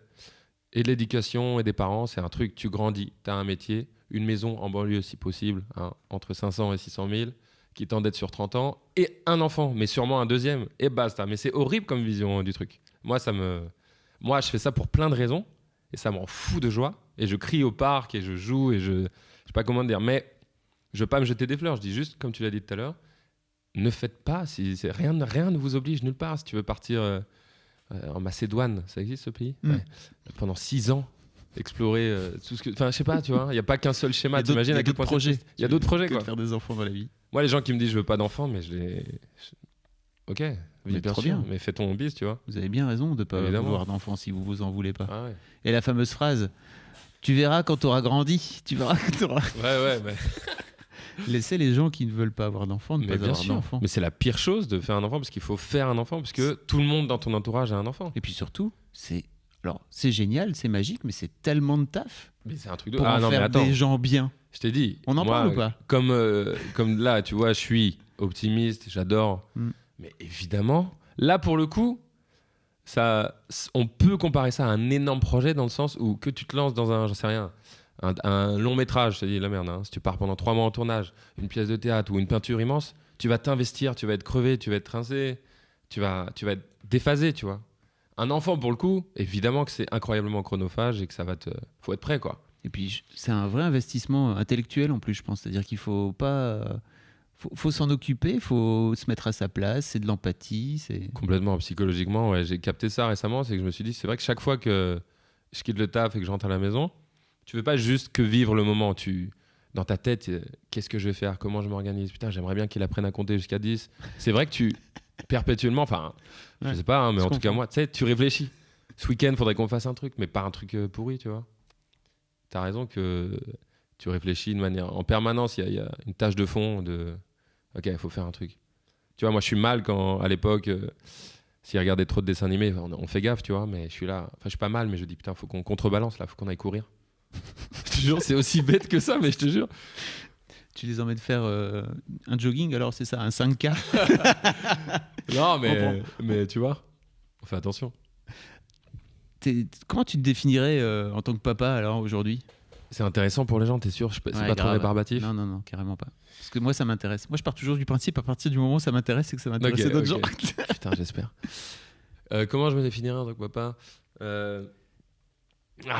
[SPEAKER 3] et de l'éducation et des parents. C'est un truc, tu grandis, tu as un métier, une maison en banlieue, si possible, hein, entre 500 et 600 000, qui t'endette sur 30 ans, et un enfant, mais sûrement un deuxième, et basta. Mais c'est horrible comme vision du truc. Moi, je fais ça pour plein de raisons, et ça m'en fout de joie. Et je crie au parc, et je joue, et je sais pas comment dire, mais je veux pas me jeter des fleurs. Je dis juste, comme tu l'as dit tout à l'heure, ne faites pas, rien ne vous oblige nulle part. Si tu veux partir en Macédoine, ça existe ce pays ouais. Pendant 6 ans, explorer tout ce que... Enfin, je sais pas, tu vois, il n'y a pas qu'un seul schéma. T'imagines à quel point
[SPEAKER 2] projets.
[SPEAKER 3] Il y a d'autres projets, quoi.
[SPEAKER 2] Faire des enfants dans la vie.
[SPEAKER 3] Moi, les gens qui me disent je veux pas d'enfants, mais ok,
[SPEAKER 2] mais bien sûr,
[SPEAKER 3] mais fais ton bis, tu vois.
[SPEAKER 2] Vous avez bien raison de pas vouloir d'enfants si vous en voulez pas.
[SPEAKER 3] Ah ouais.
[SPEAKER 2] Et la fameuse phrase, tu verras quand tu auras grandi, tu verras quand tu auras...
[SPEAKER 3] Ouais, mais...
[SPEAKER 2] Laissez les gens qui ne veulent pas avoir d'enfants ne pas avoir d'enfants.
[SPEAKER 3] Mais c'est la pire chose de faire un enfant, parce qu'il faut faire un enfant, parce que tout le monde dans ton entourage a un enfant.
[SPEAKER 2] Et puis surtout, c'est génial, c'est magique, mais c'est tellement de taf.
[SPEAKER 3] Mais c'est un truc de...
[SPEAKER 2] pour faire des gens bien.
[SPEAKER 3] Je t'ai dit.
[SPEAKER 2] On en parle ou pas?
[SPEAKER 3] Comme là, tu vois, je suis optimiste, j'adore. Mais évidemment, là pour le coup, on peut comparer ça à un énorme projet dans le sens où que tu te lances dans j'en sais rien, un long métrage, je te dis la merde, hein, si tu pars pendant 3 mois en tournage, une pièce de théâtre ou une peinture immense, tu vas t'investir, tu vas être crevé, tu vas être rincé, tu vas être déphasé, tu vois. Un enfant, pour le coup, évidemment que c'est incroyablement chronophage et que faut être prêt, quoi.
[SPEAKER 2] Et puis, c'est un vrai investissement intellectuel en plus, je pense. C'est-à-dire qu'il faut pas... Faut s'en occuper, il faut se mettre à sa place, c'est de l'empathie.
[SPEAKER 3] Complètement, psychologiquement, ouais. J'ai capté ça récemment, c'est que je me suis dit, c'est vrai que chaque fois que je quitte le taf et que je rentre à la maison, tu veux pas juste que vivre le moment. Dans ta tête, qu'est-ce que je vais faire? Comment je m'organise? Putain, j'aimerais bien qu'il apprenne à compter jusqu'à 10. C'est vrai que tu, perpétuellement, enfin, je sais pas, hein, mais en tout cas, moi, tu sais, tu réfléchis. Ce week-end, il faudrait qu'on fasse un truc, mais pas un truc pourri, tu vois. T'as raison que tu réfléchis de manière... En permanence, il y a une tâche de fond de... Ok, il faut faire un truc. Tu vois, moi, je suis mal quand, à l'époque, s'il regardait trop de dessins animés, on fait gaffe, tu vois, mais je suis là... Enfin, je suis pas mal, mais je dis, putain, faut qu'on contrebalance, là, faut qu'on aille courir. Je te jure, c'est aussi bête que ça, mais je te jure.
[SPEAKER 2] Tu les emmènes faire un jogging, alors c'est ça, un 5K?
[SPEAKER 3] Non, mais tu vois, on fait attention.
[SPEAKER 2] Comment tu te définirais en tant que papa, alors, aujourd'hui?
[SPEAKER 3] C'est intéressant pour les gens, t'es sûr? C'est pas trop
[SPEAKER 2] grave.
[SPEAKER 3] rébarbatif?
[SPEAKER 2] Non, carrément pas. Parce que moi, ça m'intéresse. Moi, je pars toujours du principe, à partir du moment où ça m'intéresse, c'est que ça m'intéresse d'autres gens.
[SPEAKER 3] Putain, j'espère. Comment je me définirais en tant que papa?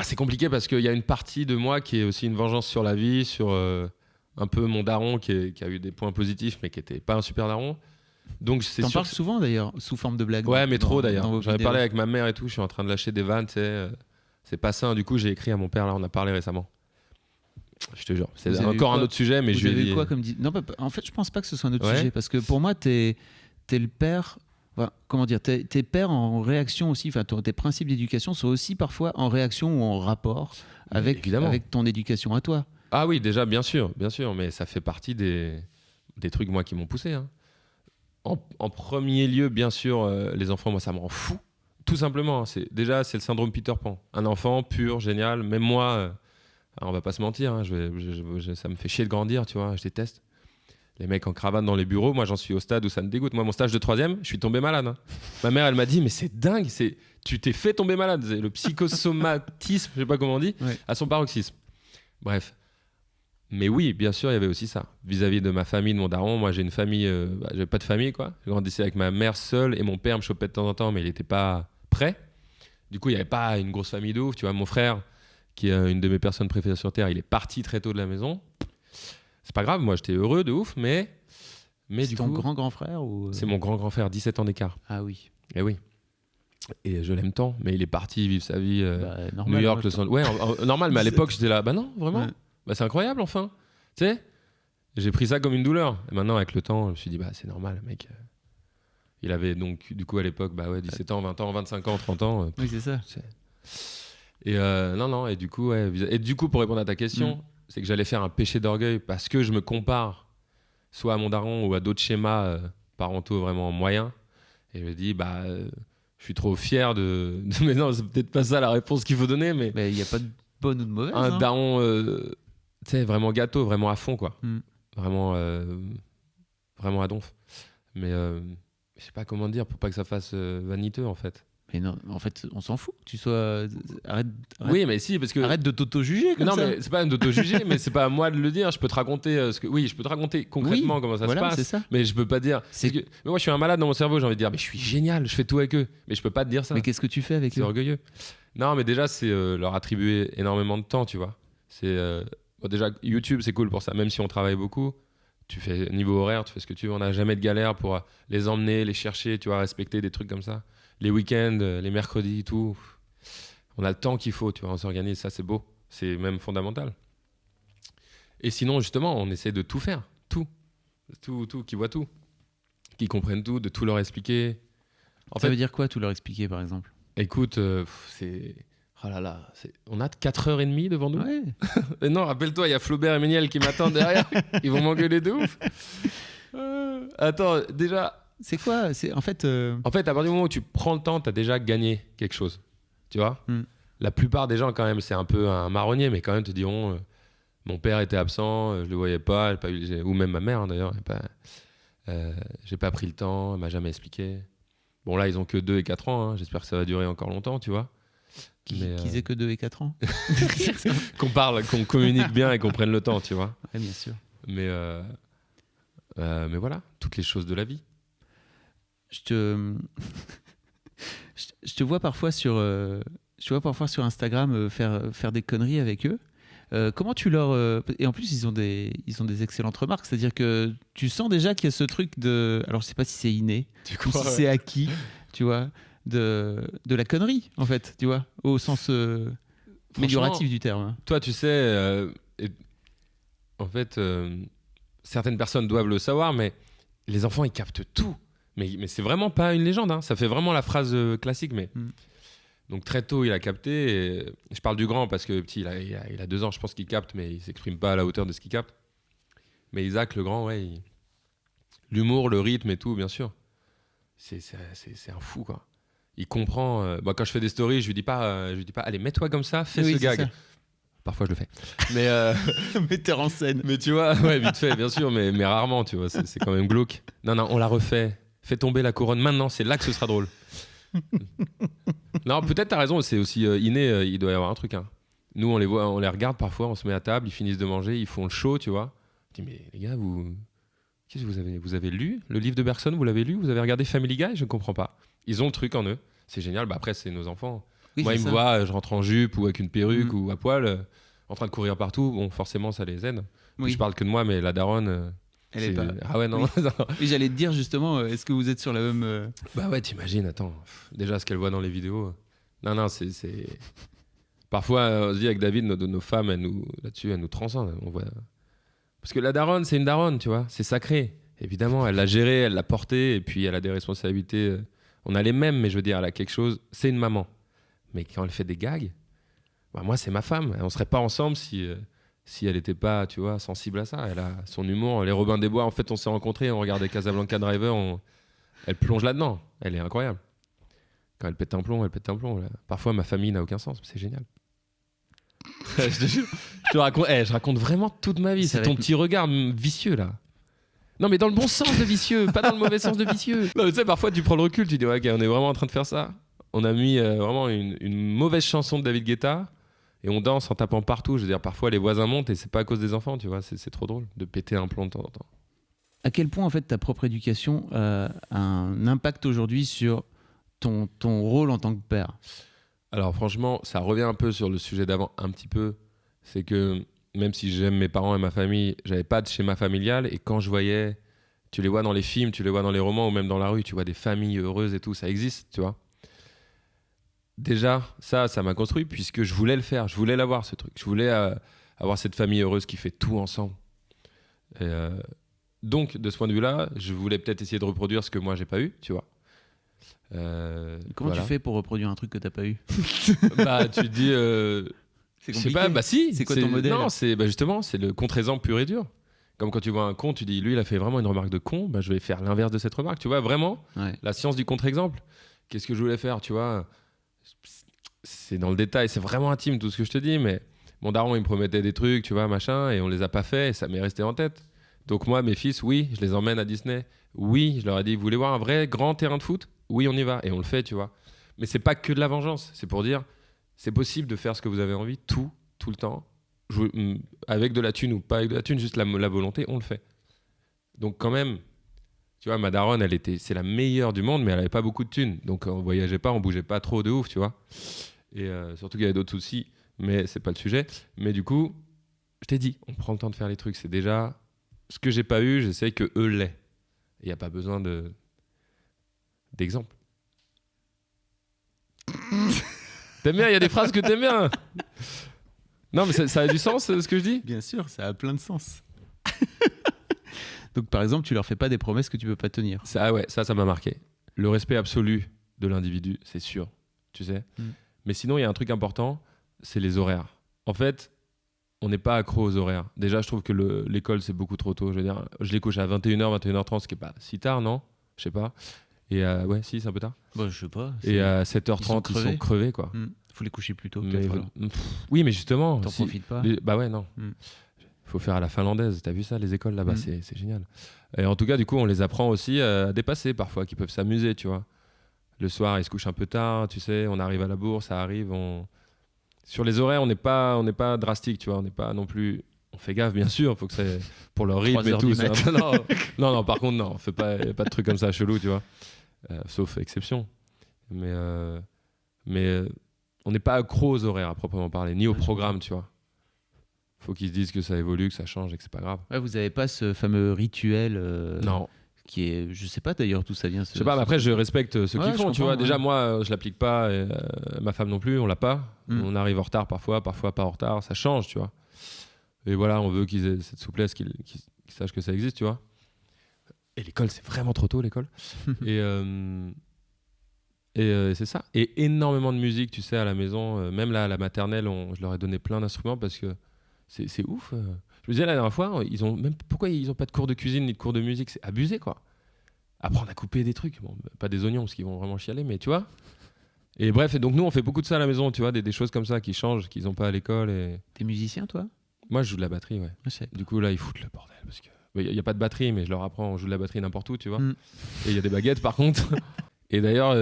[SPEAKER 3] C'est compliqué parce qu'il y a une partie de moi qui est aussi une vengeance sur la vie, sur un peu mon daron qui a eu des points positifs, mais qui n'était pas un super daron. Donc,
[SPEAKER 2] T'en parles souvent d'ailleurs, sous forme de blague.
[SPEAKER 3] Ouais, mais trop d'ailleurs. J'en ai parlé avec ma mère et tout, je suis en train de lâcher des vannes, tu sais. C'est pas sain. Du coup, j'ai écrit à mon père, là, on a parlé récemment. Je te jure, c'est encore un autre sujet, mais je lui ai dit.
[SPEAKER 2] Quoi comme dit... Non, en fait, je pense pas que ce soit un autre sujet, parce que pour moi, t'es le père. Enfin, comment dire, tes pères en réaction aussi. Enfin, tes principes d'éducation sont aussi parfois en réaction ou en rapport avec ton éducation à toi.
[SPEAKER 3] Ah oui, déjà, bien sûr, mais ça fait partie des trucs moi qui m'ont poussé. Hein. En premier lieu, bien sûr, les enfants, moi, ça me rend fou. Tout simplement, c'est le syndrome Peter Pan. Un enfant pur, génial. Même moi. Alors, on va pas se mentir, hein, ça me fait chier de grandir, tu vois, je déteste. Les mecs en cravate dans les bureaux, moi j'en suis au stade où ça me dégoûte. Moi, mon stage de 3e, je suis tombé malade. Hein. Ma mère, elle m'a dit, mais c'est dingue, tu t'es fait tomber malade. C'est le psychosomatisme, je sais pas comment on dit, à son paroxysme. Bref. Mais oui, bien sûr, il y avait aussi ça. Vis-à-vis de ma famille, de mon daron, moi j'ai une famille, j'avais pas de famille, quoi. Je grandissais avec ma mère seule et mon père me chopait de temps en temps, mais il était pas prêt. Du coup, il y avait pas une grosse famille de ouf, tu vois. Mon frère, qui est une de mes personnes préférées sur Terre, il est parti très tôt de la maison. C'est pas grave, moi j'étais heureux de ouf, mais
[SPEAKER 2] c'est ton grand frère ou...
[SPEAKER 3] C'est mon grand frère, 17 ans d'écart.
[SPEAKER 2] Ah oui.
[SPEAKER 3] Et oui. Et je l'aime tant, mais il est parti vivre sa vie
[SPEAKER 2] normal,
[SPEAKER 3] New York, Los Angeles. Ouais, normal, mais à l'époque j'étais là, bah non, vraiment.
[SPEAKER 2] Ouais.
[SPEAKER 3] Bah c'est incroyable enfin. Tu sais, j'ai pris ça comme une douleur. Et maintenant avec le temps, je me suis dit bah c'est normal, mec. Il avait donc du coup à l'époque 17 ans, 20 ans, 25 ans, 30 ans.
[SPEAKER 2] Oui, c'est ça.
[SPEAKER 3] Et non, et du coup, pour répondre à ta question, c'est que j'allais faire un péché d'orgueil parce que je me compare soit à mon daron ou à d'autres schémas parentaux vraiment moyens. Et je me dis, je suis trop fier de... Mais non, c'est peut-être pas ça la réponse qu'il faut donner, mais...
[SPEAKER 2] Il n'y a pas de bonne ou de mauvaise.
[SPEAKER 3] Un daron, tu sais, vraiment gâteau, vraiment à fond, quoi. Vraiment à donf. Mais je sais pas comment dire pour pas que ça fasse vaniteux, en fait.
[SPEAKER 2] Mais non, en fait, on s'en fout que tu sois. Arrête
[SPEAKER 3] oui, mais si, parce que.
[SPEAKER 2] Arrête de t'auto-juger comme ça.
[SPEAKER 3] Non, mais c'est pas d'auto-juger, mais c'est pas à moi de le dire. Je peux te raconter je peux te raconter concrètement comment ça se passe. Ça. Mais je peux pas dire. Mais moi, je suis un malade dans mon cerveau. J'ai envie de dire, mais je suis génial, je fais tout avec eux. Mais je peux pas te dire ça.
[SPEAKER 2] Mais qu'est-ce que tu fais avec eux?
[SPEAKER 3] C'est orgueilleux. Non, mais déjà, c'est leur attribuer énormément de temps, tu vois. C'est déjà YouTube, c'est cool pour ça. Même si on travaille beaucoup, tu fais niveau horaire, tu fais ce que tu veux. On n'a jamais de galère pour les emmener, les chercher, tu vois, respecter des trucs comme ça. Les week-ends, les mercredis, tout. On a le temps qu'il faut, tu vois, on s'organise, ça c'est beau. C'est même fondamental. Et sinon, justement, on essaie de tout faire. Tout, qu'ils voient tout. Qu'ils comprennent tout, de tout leur expliquer.
[SPEAKER 2] Ça veut dire quoi, tout leur expliquer, par exemple?
[SPEAKER 3] Écoute, c'est... Oh là là, on a 4h30 devant nous.
[SPEAKER 2] Ouais.
[SPEAKER 3] Et non, rappelle-toi, il y a Flaubert et Méniel qui m'attendent derrière. Ils vont m'engueuler de ouf. Attends, déjà...
[SPEAKER 2] C'est quoi? En fait,
[SPEAKER 3] à partir du moment où tu prends le temps, tu as déjà gagné quelque chose. Tu vois? La plupart des gens, quand même, c'est un peu un marronnier, mais quand même te diront mon père était absent, je le voyais pas, ou même ma mère, hein, d'ailleurs. J'ai pas pris le temps, elle m'a jamais expliqué. Bon, là, ils ont que 2 et 4 ans. Hein, j'espère que ça va durer encore longtemps, tu vois.
[SPEAKER 2] Qu'ils aient que 2 et 4 ans.
[SPEAKER 3] Qu'on parle, qu'on communique bien et qu'on prenne le temps, tu vois.
[SPEAKER 2] Ouais, bien sûr.
[SPEAKER 3] Mais voilà, toutes les choses de la vie.
[SPEAKER 2] Je te vois parfois sur Instagram faire des conneries avec eux. Comment tu leur et en plus ils ont des excellentes remarques, c'est-à-dire que tu sens déjà qu'il y a ce truc de, alors je sais pas si c'est inné ou si c'est acquis, tu vois, de la connerie en fait, tu vois, au sens amélioratif du terme.
[SPEAKER 3] Toi, tu sais, en fait, certaines personnes doivent le savoir, mais les enfants ils captent tout. Mais c'est vraiment pas une légende, hein. Ça fait vraiment la phrase classique. Mais... Donc très tôt, il a capté. Et je parle du grand parce que le petit, il a 2 ans, je pense qu'il capte, mais il s'exprime pas à la hauteur de ce qu'il capte. Mais Isaac, le grand, ouais, l'humour, le rythme et tout, bien sûr. C'est un fou, quoi. Il comprend. Quand je fais des stories, je lui dis pas, allez, mets-toi comme ça, fais ce gag. Parfois, je le fais. Mais
[SPEAKER 2] metteur en scène.
[SPEAKER 3] Mais tu vois, ouais, vite fait, bien sûr, mais rarement, tu vois. C'est quand même glauque. Non, on la refait. Fais tomber la couronne maintenant, c'est là que ce sera drôle. Non, peut-être t'as raison, c'est aussi inné, il doit y avoir un truc. Hein. Nous, on les regarde parfois, on se met à table, ils finissent de manger, ils font le show, tu vois. Je dis, mais les gars, qu'est-ce que vous avez lu le livre de Bergson, vous l'avez lu? Vous avez regardé Family Guy? Je ne comprends pas. Ils ont le truc en eux. C'est génial. Après, c'est nos enfants.
[SPEAKER 2] Oui,
[SPEAKER 3] moi, ils me voient, je rentre en jupe ou avec une perruque ou à poil, en train de courir partout. Bon, forcément, ça les aide. Oui. Je parle que de moi, mais la daronne...
[SPEAKER 2] Elle est pas...
[SPEAKER 3] Ah ouais, non.
[SPEAKER 2] Oui. Oui, j'allais te dire justement, est-ce que vous êtes sur la même...
[SPEAKER 3] Bah ouais, t'imagines, attends. Déjà, ce qu'elle voit dans les vidéos... Non, c'est... Parfois, on se dit avec David, nos femmes, là-dessus, elles nous transcendent. On voit... Parce que la daronne, c'est une daronne, tu vois. C'est sacré. Évidemment, elle l'a gérée, elle l'a portée, et puis elle a des responsabilités. On a les mêmes, mais je veux dire, elle a quelque chose. C'est une maman. Mais quand elle fait des gags, bah moi, c'est ma femme. On serait pas ensemble si elle n'était pas, tu vois, sensible à ça. Elle a son humour. Les Robins des Bois, en fait, on s'est rencontrés, on regardait Casablanca Driver, elle plonge là-dedans. Elle est incroyable. Quand elle pète un plomb, elle pète un plomb. Là. Parfois, ma famille n'a aucun sens. C'est génial. je raconte vraiment toute ma vie. C'est ton petit regard vicieux, là. Non, mais dans le bon sens de vicieux, pas dans le mauvais sens de vicieux. Non, mais tu sais, parfois, tu prends le recul, tu dis, ouais, okay, on est vraiment en train de faire ça. On a mis vraiment une mauvaise chanson de David Guetta et on danse en tapant partout. Je veux dire, parfois, les voisins montent et c'est pas à cause des enfants, tu vois. C'est trop drôle de péter un plomb de temps en temps.
[SPEAKER 2] À quel point, en fait, ta propre éducation a un impact aujourd'hui sur ton rôle en tant que père?
[SPEAKER 3] Alors, franchement, ça revient un peu sur le sujet d'avant, un petit peu. C'est que même si j'aime mes parents et ma famille, j'avais pas de schéma familial. Et quand je voyais, tu les vois dans les films, tu les vois dans les romans ou même dans la rue, tu vois des familles heureuses et tout, ça existe, tu vois. Déjà, ça m'a construit puisque je voulais le faire, je voulais l'avoir ce truc. Je voulais avoir cette famille heureuse qui fait tout ensemble. Et, donc, de ce point de vue-là, je voulais peut-être essayer de reproduire ce que moi, j'ai pas eu, tu vois.
[SPEAKER 2] Comment tu fais pour reproduire un truc que t'as pas eu?
[SPEAKER 3] Bah, tu te dis...
[SPEAKER 2] c'est compliqué.
[SPEAKER 3] Je sais pas, bah si.
[SPEAKER 2] C'est quoi ton modèle?
[SPEAKER 3] Non, justement, c'est le contre-exemple pur et dur. Comme quand tu vois un con, tu dis, lui, il a fait vraiment une remarque de con, bah, je vais faire l'inverse de cette remarque. Tu vois, vraiment, la science du contre-exemple. Qu'est-ce que je voulais faire, tu vois? C'est dans le détail, c'est vraiment intime tout ce que je te dis, mais mon daron, il me promettait des trucs, tu vois, machin, et on les a pas fait, et ça m'est resté en tête. Donc moi, mes fils, oui, je les emmène à Disney. Oui, je leur ai dit, vous voulez voir un vrai grand terrain de foot? Oui, on y va, et on le fait, tu vois. Mais c'est pas que de la vengeance, c'est pour dire, c'est possible de faire ce que vous avez envie, tout le temps, avec de la thune ou pas avec de la thune, juste la volonté, on le fait. Donc quand même, tu vois, ma daronne, c'est la meilleure du monde, mais elle avait pas beaucoup de thunes. Donc on voyageait pas, on bougeait pas trop de ouf, tu vois. Et surtout qu'il y avait d'autres soucis, mais c'est pas le sujet. Mais du coup, je t'ai dit, on prend le temps de faire les trucs. C'est déjà ce que j'ai pas eu, j'essaie que eux l'aient. Il n'y a pas besoin d'exemple. T'aimes bien, il y a des phrases que t'aimes bien. Non, mais ça a du sens, ce que je dis?
[SPEAKER 2] Bien sûr, ça a plein de sens. Donc, par exemple, tu leur fais pas des promesses que tu peux pas tenir.
[SPEAKER 3] Ça m'a marqué. Le respect absolu de l'individu, c'est sûr, tu sais. Mais sinon, il y a un truc important, c'est les horaires. En fait, on n'est pas accro aux horaires. Déjà, je trouve que l'école, c'est beaucoup trop tôt. Je veux dire, je les couche à 21h, 21h30, ce qui est pas si tard, non? Je sais pas. Et ouais, si, c'est un peu tard.
[SPEAKER 2] Bah, je sais pas.
[SPEAKER 3] Et à 7h30, ils sont crevés, quoi.
[SPEAKER 2] Faut les coucher plus tôt.
[SPEAKER 3] Oui, mais justement.
[SPEAKER 2] T'en profites pas.
[SPEAKER 3] Bah ouais, non. Faut faire à la finlandaise. T'as vu ça, les écoles là-bas, c'est génial. Et en tout cas, du coup, on les apprend aussi à dépasser parfois, qu'ils peuvent s'amuser, tu vois. Le soir, ils se couchent un peu tard, tu sais, on arrive à la bourse, ça arrive. Sur les horaires, on n'est pas drastique, tu vois. On n'est pas non plus. On fait gaffe, bien sûr, faut que c'est pour leur rythme et tout. Non, par contre, non, on fait pas de trucs comme ça chelou, tu vois. Sauf exception. Mais on n'est pas accro aux horaires à proprement parler, ni au programme, tu vois. Faut qu'ils se disent que ça évolue, que ça change et que c'est pas grave.
[SPEAKER 2] Ouais, vous avez pas ce fameux rituel
[SPEAKER 3] non.
[SPEAKER 2] Qui est, je sais pas d'ailleurs d'où ça vient.
[SPEAKER 3] Je sais pas, mais après je respecte ceux qui font, tu vois. Déjà moi je l'applique pas, et, ma femme non plus, on l'a pas. On arrive en retard parfois pas en retard, ça change, tu vois. Et voilà, on veut qu'ils aient cette souplesse, qu'ils sachent que ça existe, tu vois. Et l'école, c'est vraiment trop tôt, l'école. et c'est ça. Et énormément de musique, tu sais, à la maison. Même là, à la maternelle, je leur ai donné plein d'instruments parce que c'est ouf. Je me disais la dernière fois, pourquoi ils n'ont pas de cours de cuisine ni de cours de musique? C'est abusé, quoi. Apprendre à couper des trucs. Bon, pas des oignons, parce qu'ils vont vraiment chialer, mais tu vois. Et bref, et donc nous, on fait beaucoup de ça à la maison, tu vois, des choses comme ça qui changent, qu'ils n'ont pas à l'école. Et...
[SPEAKER 2] T'es musicien, toi?
[SPEAKER 3] Moi, je joue de la batterie, ouais. Du coup, là, ils foutent le bordel parce que il n'y a pas de batterie, mais je leur apprends, on joue de la batterie n'importe où, tu vois. Et il y a des baguettes, par contre. Et d'ailleurs,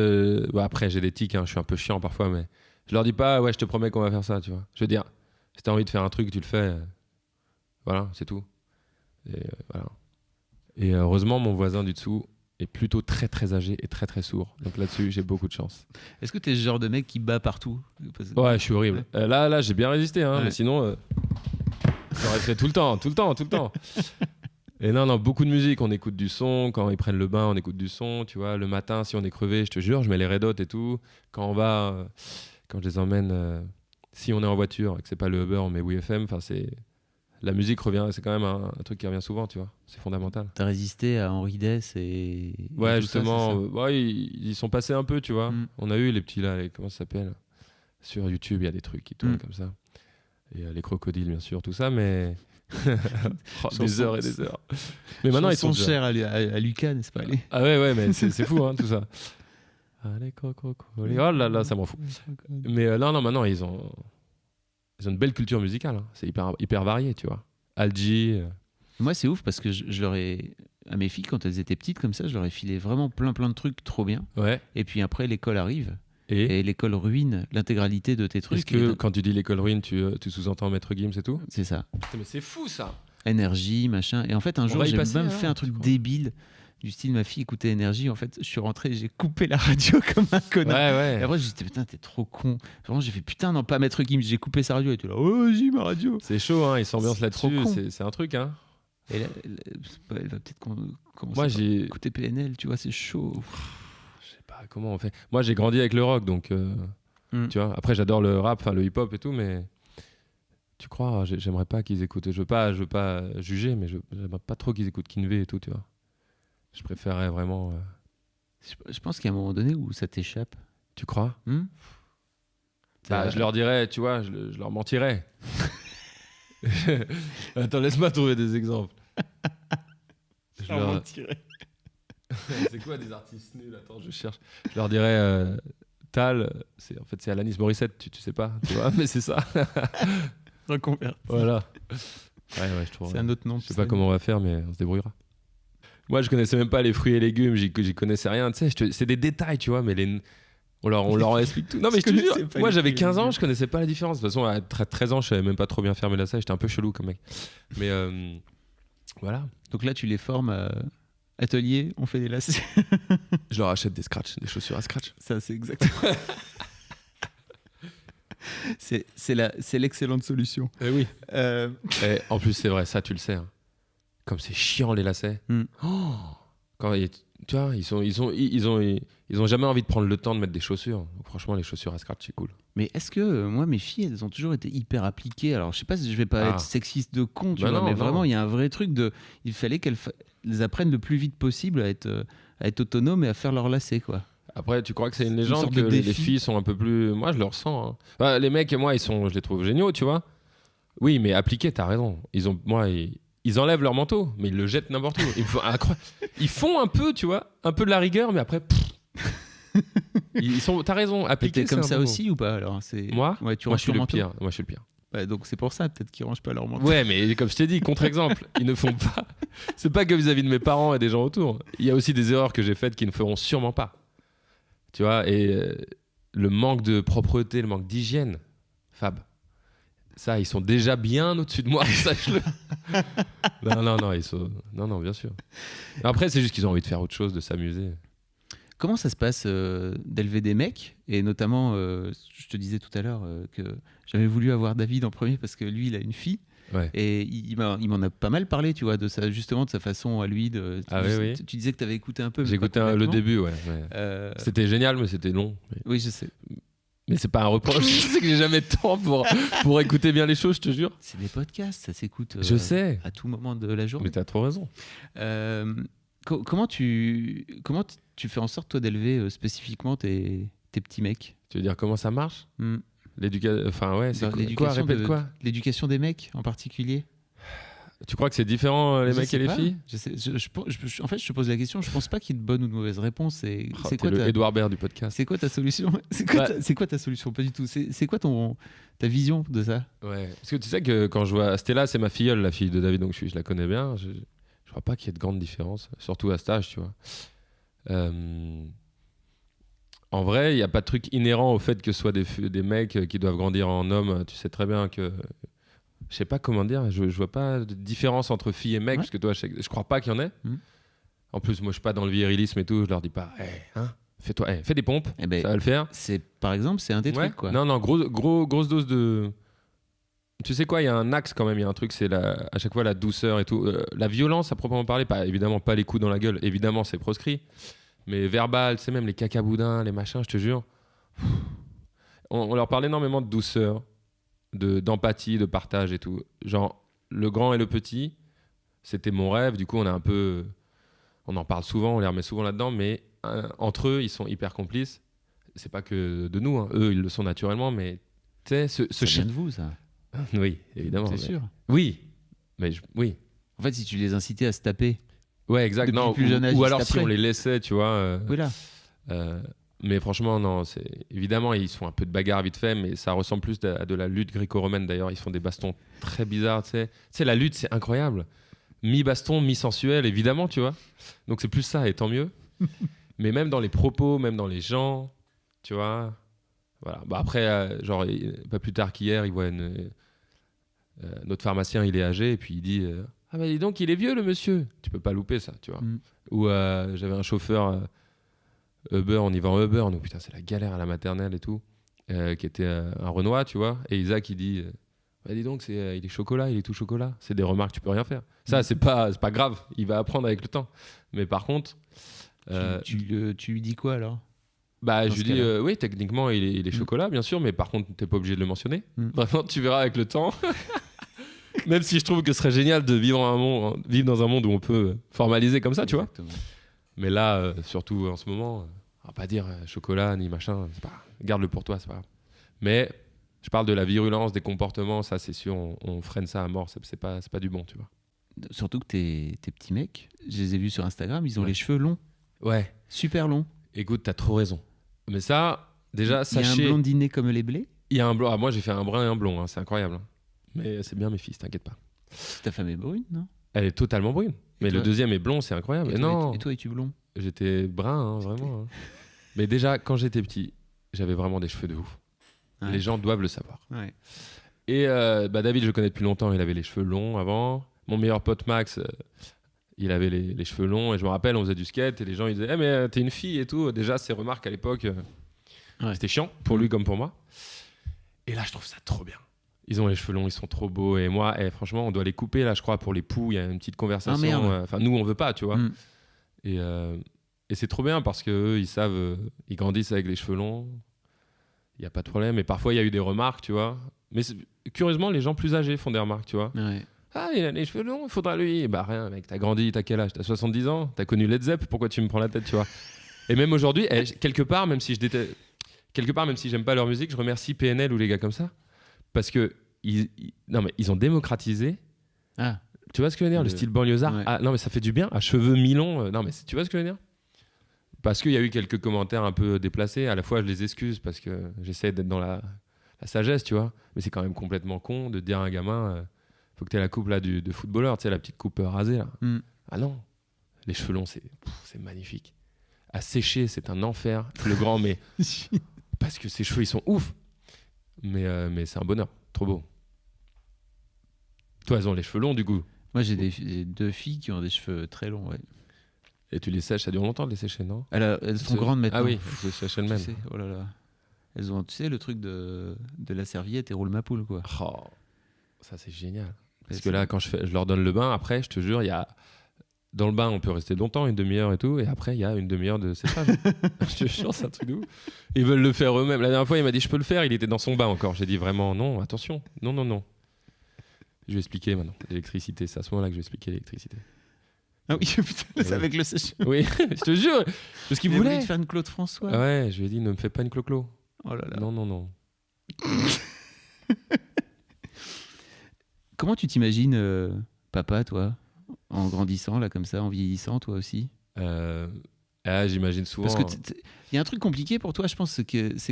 [SPEAKER 3] après, j'ai des tics, hein, je suis un peu chiant parfois, mais je leur dis pas, ouais, je te promets qu'on va faire ça, tu vois. Je veux dire, Si t'as envie de faire un truc, tu le fais. Voilà, c'est tout. Et voilà. Et heureusement, mon voisin du dessous est plutôt très très âgé et très très sourd. Donc là-dessus, j'ai beaucoup de chance.
[SPEAKER 2] Est-ce que t'es ce genre de mec qui bat partout?
[SPEAKER 3] Ouais, je suis horrible. Là, j'ai bien résisté, hein, mais sinon, j'aurais fait tout le temps. Et non, beaucoup de musique. On écoute du son. Quand ils prennent le bain, on écoute du son. Tu vois, le matin, si on est crevé, je te jure, je mets les Red Hot et tout. Quand je les emmène, si on est en voiture et que c'est pas le Uber, on met WeFM. Enfin, la musique revient. C'est quand même un truc qui revient souvent, tu vois. C'est fondamental.
[SPEAKER 2] T'as résisté à Henri Dess et
[SPEAKER 3] ouais,
[SPEAKER 2] tout
[SPEAKER 3] justement.
[SPEAKER 2] ça,
[SPEAKER 3] Ouais, ils sont passés un peu, tu vois. On a eu les petits là, comment ça s'appelle? Sur YouTube, il y a des trucs qui tournent comme ça. Et les crocodiles, bien sûr, tout ça, mais des heures et des heures. Mais maintenant, ils sont
[SPEAKER 2] chers à Lucas, n'est-ce pas?
[SPEAKER 3] Ah ouais, mais c'est fou, hein, tout ça. Allez, crocodiles. Oh là là, ça m'en fout. Mais non, maintenant, ils ont une belle culture musicale. Hein. C'est hyper varié, tu vois. Algie.
[SPEAKER 2] Moi, c'est ouf parce que je leur ai... À mes filles, quand elles étaient petites comme ça, je leur ai filé vraiment plein de trucs trop bien. Ouais. Et puis après, l'école arrive. Et l'école ruine l'intégralité de tes trucs.
[SPEAKER 3] Est-ce que quand tu dis l'école ruine, tu sous-entends Maître Gims et tout?
[SPEAKER 2] C'est ça.
[SPEAKER 3] Putain, mais c'est fou ça.
[SPEAKER 2] Énergie, machin. Et en fait, un jour, j'ai même fait un truc débile du style ma fille écoutait Énergie. En fait, je suis rentré, j'ai coupé la radio comme un connard.
[SPEAKER 3] Ouais.
[SPEAKER 2] Et après, j'ai dit putain, t'es trop con. Vraiment, j'ai fait putain, non, pas Maître Gims. J'ai coupé sa radio et tout là. Oh, j'ai ma radio.
[SPEAKER 3] C'est chaud, hein. Ils s'ambiancent là-dessus. C'est un truc, hein.
[SPEAKER 2] Et là, elle va peut-être commencer à écouter PNL, tu vois, c'est chaud.
[SPEAKER 3] Comment on fait? Moi, j'ai grandi avec le rock, donc tu vois. Après, j'adore le rap, enfin le hip-hop et tout, mais tu crois, j'aimerais pas qu'ils écoutent. Je veux pas juger, mais j'aimerais pas trop qu'ils écoutent Kinvé et tout, tu vois. Je préférerais vraiment.
[SPEAKER 2] Je pense qu'il y a un moment donné où ça t'échappe.
[SPEAKER 3] Tu crois? Je leur dirais, tu vois, je leur mentirais. Attends, laisse-moi trouver des exemples.
[SPEAKER 2] Je leur mentirais.
[SPEAKER 3] C'est quoi des artistes nuls? Attends, je cherche. Je leur dirais Tal, c'est Alanis Morissette, tu sais pas, tu vois, mais c'est ça.
[SPEAKER 2] Reconverti.
[SPEAKER 3] Voilà. Ouais, je trouve.
[SPEAKER 2] C'est un autre nom.
[SPEAKER 3] Je sais pas comment on va faire, mais on se débrouillera. Moi, je connaissais même pas les fruits et légumes, j'y connaissais rien. Tu sais, c'est des détails, tu vois, mais on leur explique tout. Non, mais je te jure, moi j'avais 15 ans, je connaissais pas la différence. De toute façon, à 13 ans, je savais même pas trop bien faire mes lacets, j'étais un peu chelou comme mec. Mais voilà.
[SPEAKER 2] Donc là, tu les formes à atelier, on fait des lacets.
[SPEAKER 3] Je leur achète des chaussures à scratch.
[SPEAKER 2] Ça, c'est exactement. c'est l'excellente solution.
[SPEAKER 3] Oui. Et en plus, c'est vrai, ça tu le sais. Hein. Comme c'est chiant les lacets. Quand tu vois, ils ont jamais envie de prendre le temps de mettre des chaussures. Donc, franchement, les chaussures à scratch, c'est cool.
[SPEAKER 2] Mais est-ce que moi, mes filles, elles ont toujours été hyper appliquées? Alors, je sais pas si je vais pas être sexiste de con, tu vois, mais vraiment, il y a un vrai truc de. Il fallait qu'elles apprennent le plus vite possible à être autonomes et à faire leurs lacets, quoi.
[SPEAKER 3] Après, tu crois que c'est une légende que les filles sont un peu plus. Moi, je le ressens. Hein. Bah, les mecs, moi, je les trouve géniaux, tu vois. Oui, mais appliqués, t'as raison. Ils enlèvent leur manteau, mais ils le jettent n'importe où. Ils font un peu, tu vois, un peu de la rigueur, mais après. T'as raison. Appliqués,
[SPEAKER 2] t'es comme ça aussi ou pas alors?
[SPEAKER 3] Moi,
[SPEAKER 2] ouais,
[SPEAKER 3] je suis le pire. Moi, je suis le pire.
[SPEAKER 2] Bah, donc c'est pour ça peut-être qu'ils rangent pas leur manteau.
[SPEAKER 3] Ouais, mais comme je t'ai dit, contre-exemple, ils ne font pas. C'est pas que vis-à-vis de mes parents et des gens autour. Il y a aussi des erreurs que j'ai faites qu'ils ne feront sûrement pas. Tu vois, et le manque de propreté, le manque d'hygiène, Fab. Ça, ils sont déjà bien au-dessus de moi, sache-le. Non, bien sûr. Après, c'est juste qu'ils ont envie de faire autre chose, de s'amuser.
[SPEAKER 2] Comment ça se passe d'élever des mecs? Et notamment, je te disais tout à l'heure que j'avais voulu avoir David en premier parce que lui, il a une fille. Ouais. Et il m'en a pas mal parlé, tu vois, justement de sa façon à lui. Tu disais que tu avais écouté un peu.
[SPEAKER 3] J'ai écouté le début, ouais. C'était génial, mais c'était long.
[SPEAKER 2] Oui, je sais.
[SPEAKER 3] Mais c'est pas un reproche. Je sais que j'ai jamais de temps pour écouter bien les choses, je te jure.
[SPEAKER 2] C'est des podcasts, ça s'écoute
[SPEAKER 3] je sais.
[SPEAKER 2] À tout moment de la journée.
[SPEAKER 3] Mais t'as trop raison.
[SPEAKER 2] Comment tu fais en sorte, toi, d'élever spécifiquement tes petits mecs?
[SPEAKER 3] Tu veux dire comment ça marche? L'éducation... Enfin, ouais, c'est
[SPEAKER 2] l'éducation quoi? L'éducation des mecs, en particulier.
[SPEAKER 3] Tu crois que c'est différent, les mecs et les filles?
[SPEAKER 2] En fait, je te pose la question. Je pense pas qu'il y ait de bonne ou de mauvaise réponse. C'est
[SPEAKER 3] quoi le Edouard Baird du podcast?
[SPEAKER 2] C'est quoi ta solution? C'est quoi ta solution? Pas du tout. C'est quoi ta vision de ça?
[SPEAKER 3] Ouais. Parce que tu sais que quand je vois Stella, c'est ma filleule, la fille de David, donc je la connais bien. Je crois pas qu'il y ait de grande différence, surtout à cet âge, tu vois. En vrai, il n'y a pas de truc inhérent au fait que ce soit des mecs qui doivent grandir en hommes. Tu sais très bien que... Je sais pas comment dire, je vois pas de différence entre filles et mecs, parce que toi, je crois pas qu'il y en ait. En plus, moi, je suis pas dans le virilisme et tout, je leur dis pas, fais des pompes, ça va le faire.
[SPEAKER 2] Par exemple, c'est un des trucs, quoi.
[SPEAKER 3] Non, grosse dose de... Tu sais quoi, il y a un axe quand même, il y a un truc, c'est à chaque fois la douceur et tout. La violence, à proprement parler, évidemment pas les coups dans la gueule, évidemment c'est proscrit, mais verbal, c'est même les cacaboudins, les machins, je te jure. On leur parle énormément de douceur, d'empathie, de partage et tout. Genre, le grand et le petit, c'était mon rêve, du coup on en parle souvent, on les remet souvent là-dedans, mais entre eux, ils sont hyper complices. C'est pas que de nous, hein. Eux, ils le sont naturellement, mais tu sais,
[SPEAKER 2] ça vient de vous, ça.
[SPEAKER 3] Oui, évidemment.
[SPEAKER 2] C'est sûr.
[SPEAKER 3] Oui, oui.
[SPEAKER 2] En fait, si tu les incitais à se taper.
[SPEAKER 3] Ouais, exact.
[SPEAKER 2] Non, plus jeune âge,
[SPEAKER 3] ou alors si on les laissait, tu vois.
[SPEAKER 2] Voilà.
[SPEAKER 3] Mais franchement, non. Évidemment, ils font un peu de bagarre vite fait, mais ça ressemble plus à de la lutte gréco-romaine. D'ailleurs, ils font des bastons très bizarres. Tu sais, la lutte, c'est incroyable. Mi-baston, mi-sensuel, évidemment, tu vois. Donc c'est plus ça, et tant mieux. Mais même dans les propos, même dans les gens, tu vois. Voilà. Bah après, genre, pas plus tard qu'hier, il voit notre pharmacien, il est âgé, et puis il dit ah bah dis donc, il est vieux le monsieur. Tu peux pas louper ça, tu vois. Ou j'avais un chauffeur Uber, on y va en Uber, nous putain c'est la galère à la maternelle et tout, qui était un Renoir, tu vois. Et Isaac il dit bah dis donc, il est chocolat, il est tout chocolat. C'est des remarques, tu peux rien faire. Ça c'est pas grave, il va apprendre avec le temps. Mais par contre,
[SPEAKER 2] tu lui dis quoi alors?
[SPEAKER 3] Bah, je lui dis, oui, techniquement, il est chocolat, bien sûr, mais par contre, t'es pas obligé de le mentionner. Vraiment, tu verras avec le temps. Même si je trouve que ce serait génial de vivre dans un monde où on peut formaliser comme ça,
[SPEAKER 2] exactement.
[SPEAKER 3] Tu vois. Mais là, surtout en ce moment, on va pas dire chocolat ni machin, garde-le pour toi, c'est pas grave. Mais je parle de la virulence, des comportements, ça, c'est sûr, on freine ça à mort, c'est pas du bon, tu vois.
[SPEAKER 2] Surtout que tes petits mecs, je les ai vus sur Instagram, ils ont les cheveux longs.
[SPEAKER 3] Ouais.
[SPEAKER 2] Super longs.
[SPEAKER 3] Écoute, t'as trop raison. Mais ça, déjà, sachez...
[SPEAKER 2] Il y a un blondinet comme les blés.
[SPEAKER 3] Il y a un blond. Ah, moi, j'ai fait un brun et un blond, hein, c'est incroyable. Mais c'est bien mes fils, t'inquiète pas.
[SPEAKER 2] Ta femme est brune, non?
[SPEAKER 3] Elle est totalement brune. Mais le deuxième est blond, c'est incroyable.
[SPEAKER 2] Et toi, es-tu blond?
[SPEAKER 3] J'étais brun, hein, vraiment. Hein. Mais déjà, quand j'étais petit, j'avais vraiment des cheveux de ouf. Ouais. Les gens doivent le savoir.
[SPEAKER 2] Ouais.
[SPEAKER 3] Et David, je le connais depuis longtemps, il avait les cheveux longs avant. Mon meilleur pote Max, il avait les cheveux longs. Et je me rappelle, on faisait du skate et les gens ils disaient mais t'es une fille et tout. Déjà, ces remarques à l'époque, c'était chiant pour lui comme pour moi. Et là, je trouve ça trop bien. Ils ont les cheveux longs, ils sont trop beaux. Et moi, franchement, on doit les couper là, je crois, pour les poux. Il y a une petite conversation. Enfin, nous, on veut pas, tu vois. Et c'est trop bien parce qu'eux, ils savent, ils grandissent avec les cheveux longs. Il n'y a pas de problème. Et parfois, il y a eu des remarques, tu vois. Mais curieusement, les gens plus âgés font des remarques, tu vois.
[SPEAKER 2] Ouais.
[SPEAKER 3] Ah, il a les cheveux longs, il faudra lui. Bah rien, mec, t'as grandi, t'as quel âge? T'as 70 ans? T'as connu Led Zepp? Pourquoi tu me prends la tête, tu vois? Et même aujourd'hui, quelque part, même si j'aime pas leur musique, je remercie PNL ou les gars comme ça. Parce que ils ont démocratisé.
[SPEAKER 2] Ah.
[SPEAKER 3] Tu vois ce que je veux dire? Le style banlieusard. Ouais. Ah, non, mais ça fait du bien. À cheveux mi-longs. Non, mais tu vois ce que je veux dire? Parce qu'il y a eu quelques commentaires un peu déplacés. À la fois, je les excuse parce que j'essaie d'être dans la sagesse, tu vois. Mais c'est quand même complètement con de dire à un gamin faut que tu aies la coupe là, de footballeur, tu sais, la petite coupe rasée. Là. Ah non. Les cheveux longs, c'est magnifique. À sécher, c'est un enfer. Le grand, mais. Parce que ses cheveux, ils sont ouf. Mais c'est un bonheur. Trop beau. Toi, elles ont les cheveux longs, du coup.
[SPEAKER 2] Moi, j'ai deux filles qui ont des cheveux très longs, ouais.
[SPEAKER 3] Et tu les sèches, ça dure longtemps de les sécher, non?
[SPEAKER 2] Elles sont grandes maintenant.
[SPEAKER 3] Ah oui, elles se sèchent elles-mêmes.
[SPEAKER 2] Oh là là. Elles ont, tu sais, le truc de la serviette et roule ma poule, quoi.
[SPEAKER 3] Oh, ça, c'est génial. Parce que là, quand je leur donne le bain, après, je te jure, il y a... Dans le bain, on peut rester longtemps, une demi-heure et tout, et après, il y a une demi-heure de séchage. Je te jure, c'est un truc de ouf. Ils veulent le faire eux-mêmes. La dernière fois, il m'a dit, je peux le faire, il était dans son bain encore. J'ai dit vraiment, non, attention, non. Je vais expliquer maintenant. L'électricité, c'est à ce moment-là que je vais expliquer l'électricité.
[SPEAKER 2] Ah oui, putain, c'est avec le sèche.
[SPEAKER 3] Oui, je te jure. Parce qu'il voulait
[SPEAKER 2] faire une Claude François.
[SPEAKER 3] Ah ouais, je lui ai dit, ne me fais pas une clo-clo.
[SPEAKER 2] Oh là là.
[SPEAKER 3] Non.
[SPEAKER 2] Comment tu t'imagines, papa, toi, en grandissant, là, comme ça, en vieillissant, toi aussi?
[SPEAKER 3] J'imagine souvent.
[SPEAKER 2] Parce que il y a un truc compliqué pour toi, je pense, c'est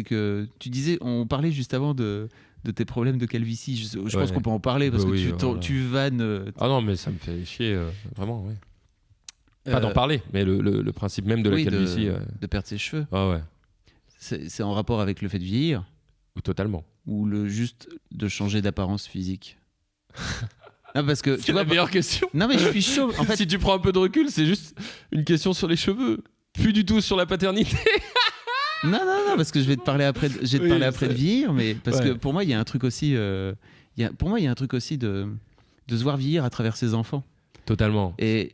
[SPEAKER 2] que tu disais, on parlait juste avant de tes problèmes de calvitie. Je pense qu'on peut en parler parce que tu vannes.
[SPEAKER 3] Ah non, mais ça me fait chier, vraiment, oui. Pas d'en parler, mais le principe même de la calvitie.
[SPEAKER 2] De perdre ses cheveux.
[SPEAKER 3] Ah ouais.
[SPEAKER 2] C'est en rapport avec le fait de vieillir
[SPEAKER 3] Ou totalement.
[SPEAKER 2] ou juste de changer d'apparence physique? Non, parce que
[SPEAKER 3] C'est la meilleure question.
[SPEAKER 2] Non, mais je suis chauve. En fait,
[SPEAKER 3] Si tu prends un peu de recul, c'est juste une question sur les cheveux. Plus du tout sur la paternité.
[SPEAKER 2] non, parce que je vais te parler après. Je vais te parler après de vieillir, mais parce que pour moi, il y a un truc aussi. Pour moi, il y a un truc aussi de se voir vieillir à travers ses enfants.
[SPEAKER 3] Totalement.
[SPEAKER 2] Et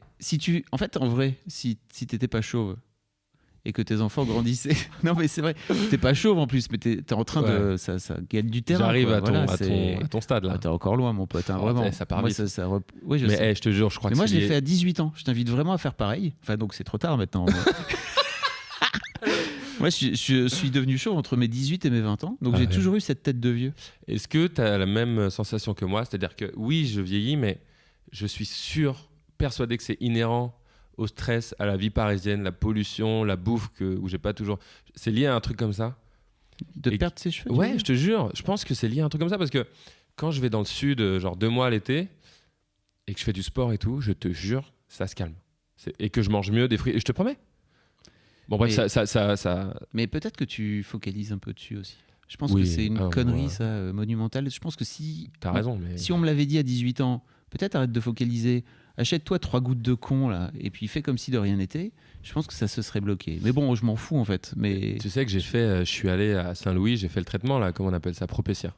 [SPEAKER 2] en fait, en vrai, si t'étais pas chauve et que tes enfants grandissaient, non mais c'est vrai, t'es pas chauve en plus, mais t'es en train de ça gagne du terrain.
[SPEAKER 3] J'arrive à
[SPEAKER 2] quoi.
[SPEAKER 3] ton stade là.
[SPEAKER 2] T'es encore loin, mon pote, hein, vraiment.
[SPEAKER 3] Ça part
[SPEAKER 2] moi,
[SPEAKER 3] vite.
[SPEAKER 2] Oui, je sais.
[SPEAKER 3] Mais je te jure, je crois
[SPEAKER 2] mais
[SPEAKER 3] que
[SPEAKER 2] moi, je l'ai fait à 18 ans. Je t'invite vraiment à faire pareil. Enfin, donc c'est trop tard maintenant. Moi, je suis devenu chauve entre mes 18 et mes 20 ans, donc j'ai toujours eu cette tête de vieux.
[SPEAKER 3] Est-ce que tu as la même sensation que moi? C'est-à-dire que oui, je vieillis, mais je suis persuadé que c'est inhérent au stress, à la vie parisienne, la pollution, la bouffe où j'ai pas toujours... C'est lié à un truc comme ça.
[SPEAKER 2] De perdre ses cheveux?
[SPEAKER 3] Ouais, je te jure, je pense que c'est lié à un truc comme ça, parce que quand je vais dans le sud, genre 2 mois l'été, et que je fais du sport et tout, je te jure, ça se calme. Et que je mange mieux des fruits, et je te promets. Bon bref, ça...
[SPEAKER 2] Mais peut-être que tu focalises un peu dessus aussi. Je pense que c'est une connerie, ça, monumentale. Je pense que
[SPEAKER 3] T'as raison, mais...
[SPEAKER 2] Si on me l'avait dit à 18 ans, peut-être arrête de focaliser, achète-toi 3 gouttes de con, là, et puis fais comme si de rien n'était, je pense que ça se serait bloqué. Mais bon, je m'en fous, en fait. Mais...
[SPEAKER 3] Tu sais que je suis allé à Saint-Louis, j'ai fait le traitement, là, comment on appelle ça, Propécia,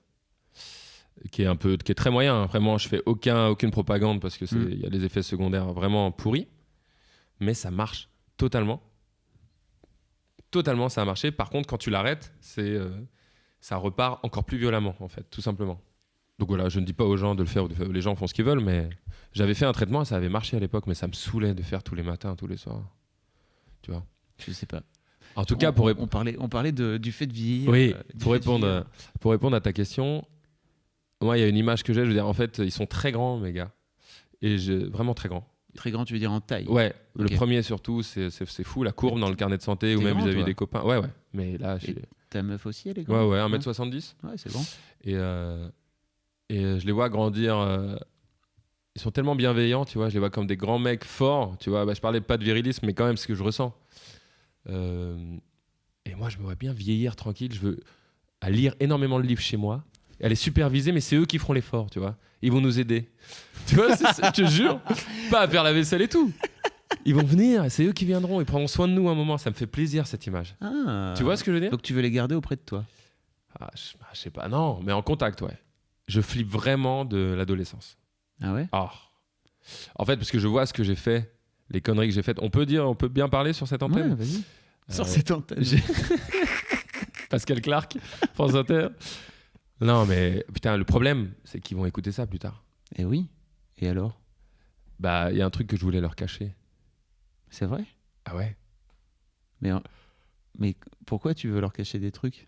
[SPEAKER 3] qui est très moyen. Vraiment, je fais aucune propagande, parce que y a des effets secondaires vraiment pourris, mais ça marche totalement. Totalement, ça a marché. Par contre, quand tu l'arrêtes, ça repart encore plus violemment, en fait, tout simplement. Donc voilà, je ne dis pas aux gens de le faire, les gens font ce qu'ils veulent, mais j'avais fait un traitement, ça avait marché à l'époque, mais ça me saoulait de faire tous les matins, tous les soirs. Tu vois?
[SPEAKER 2] Je sais pas.
[SPEAKER 3] En tout cas,
[SPEAKER 2] on parlait du fait de vieillir.
[SPEAKER 3] Oui, pour répondre à ta question, moi, il y a une image que j'ai, je veux dire, en fait, ils sont très grands, mes gars. Et vraiment très grands.
[SPEAKER 2] Très grand, tu veux dire en taille?
[SPEAKER 3] Ouais, okay. Le premier surtout, c'est fou, la courbe dans le carnet de santé ou même vis-à-vis des copains. Ouais. Mais là,
[SPEAKER 2] ta meuf aussi, elle est grande?
[SPEAKER 3] Ouais, 1m70.
[SPEAKER 2] Ouais, c'est grand.
[SPEAKER 3] Et je les vois grandir. Ils sont tellement bienveillants, tu vois. Je les vois comme des grands mecs forts, tu vois. Je parlais pas de virilisme, mais quand même, ce que je ressens. Et moi, je me vois bien vieillir tranquille. Je veux à lire énormément de livres chez moi. Et à les superviser, mais c'est eux qui feront l'effort, tu vois. Ils vont nous aider. Tu vois, je te jure. Pas à faire la vaisselle et tout. Ils vont venir, c'est eux qui viendront. Ils prendront soin de nous un moment. Ça me fait plaisir, cette image. Tu vois ce que je veux dire?
[SPEAKER 2] Donc tu veux les garder auprès de toi?
[SPEAKER 3] Je sais pas, non, mais en contact, ouais. Je flippe vraiment de l'adolescence.
[SPEAKER 2] Ah ouais?
[SPEAKER 3] En fait, parce que je vois ce que j'ai fait, les conneries que j'ai faites. On peut bien parler sur cette antenne?
[SPEAKER 2] Ouais, vas-y. Sur cette antenne.
[SPEAKER 3] Pascal Clark, France Inter. Non, mais putain, le problème, c'est qu'ils vont écouter ça plus tard.
[SPEAKER 2] Eh oui. Et alors?
[SPEAKER 3] Bah, il y a un truc que je voulais leur cacher.
[SPEAKER 2] C'est vrai?
[SPEAKER 3] Ah ouais?
[SPEAKER 2] Mais pourquoi tu veux leur cacher des trucs?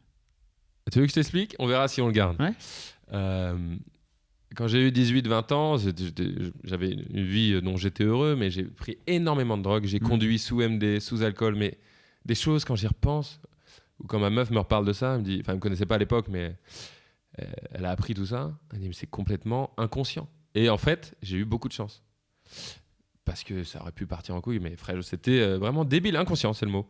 [SPEAKER 3] Tu veux que je t'explique? On verra si on le garde.
[SPEAKER 2] Ouais.
[SPEAKER 3] Quand j'ai eu 18-20 ans, j'avais une vie dont j'étais heureux, mais j'ai pris énormément de drogue. J'ai conduit sous MD, sous alcool, mais des choses, quand j'y repense, ou quand ma meuf me reparle de ça, elle me connaissait pas à l'époque, mais elle a appris tout ça. Elle me dit, mais c'est complètement inconscient. Et en fait, j'ai eu beaucoup de chance. Parce que ça aurait pu partir en couille, mais frère, c'était vraiment débile, inconscient, c'est le mot.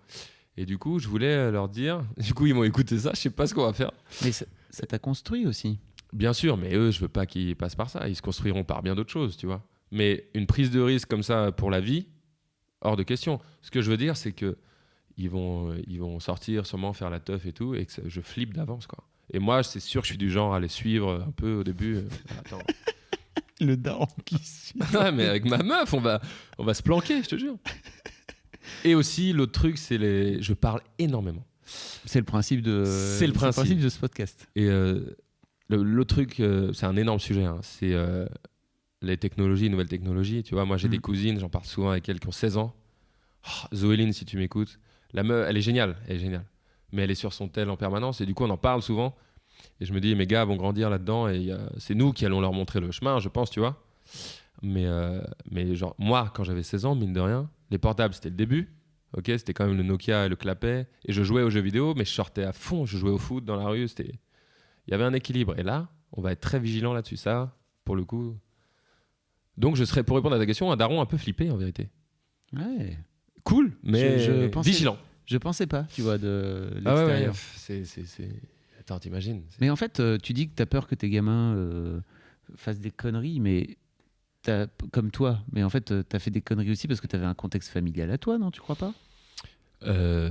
[SPEAKER 3] Et du coup, je voulais leur dire... Du coup, ils m'ont écouté ça, je sais pas ce qu'on va faire.
[SPEAKER 2] Mais ça t'a construit aussi.
[SPEAKER 3] Bien sûr, mais eux, je veux pas qu'ils passent par ça. Ils se construiront par bien d'autres choses, tu vois. Mais une prise de risque comme ça pour la vie, hors de question. Ce que je veux dire, c'est que ils vont sortir, sûrement faire la teuf et tout, et que je flippe d'avance, quoi. Et moi, c'est sûr que je suis du genre à les suivre un peu au début. Attends.
[SPEAKER 2] Le daron qui suit.
[SPEAKER 3] Ouais, mais avec ma meuf, on va se planquer, je te jure. Et aussi, l'autre truc, c'est je parle énormément.
[SPEAKER 2] C'est le principe de ce podcast.
[SPEAKER 3] Et l'autre truc, c'est un énorme sujet. Hein. C'est les technologies, nouvelles technologies. Tu vois, moi, j'ai des cousines, j'en parle souvent avec elles qui ont 16 ans. Oh, Zoéline, si tu m'écoutes. La meuf, elle est géniale. Mais elle est sur son tel en permanence. Et du coup, on en parle souvent. Et je me dis, mes gars vont grandir là-dedans. Et c'est nous qui allons leur montrer le chemin, je pense, tu vois. Mais genre, moi, quand j'avais 16 ans, mine de rien, les portables, c'était le début. Ok, c'était quand même le Nokia et le clapet. Et je jouais aux jeux vidéo, mais je sortais à fond. Je jouais au foot dans la rue. Il y avait un équilibre. Et là, on va être très vigilant là-dessus. Ça, pour le coup. Donc, je serais, pour répondre à ta question, un daron un peu flippé, en vérité.
[SPEAKER 2] Ouais.
[SPEAKER 3] Cool, mais vigilant.
[SPEAKER 2] Je pensais pas, tu vois, de l'extérieur.
[SPEAKER 3] Attends, t'imagines.
[SPEAKER 2] Mais en fait, tu dis que t'as peur que tes gamins fassent des conneries, mais comme toi. Mais en fait, t'as fait des conneries aussi parce que t'avais un contexte familial à toi, non? Tu crois pas?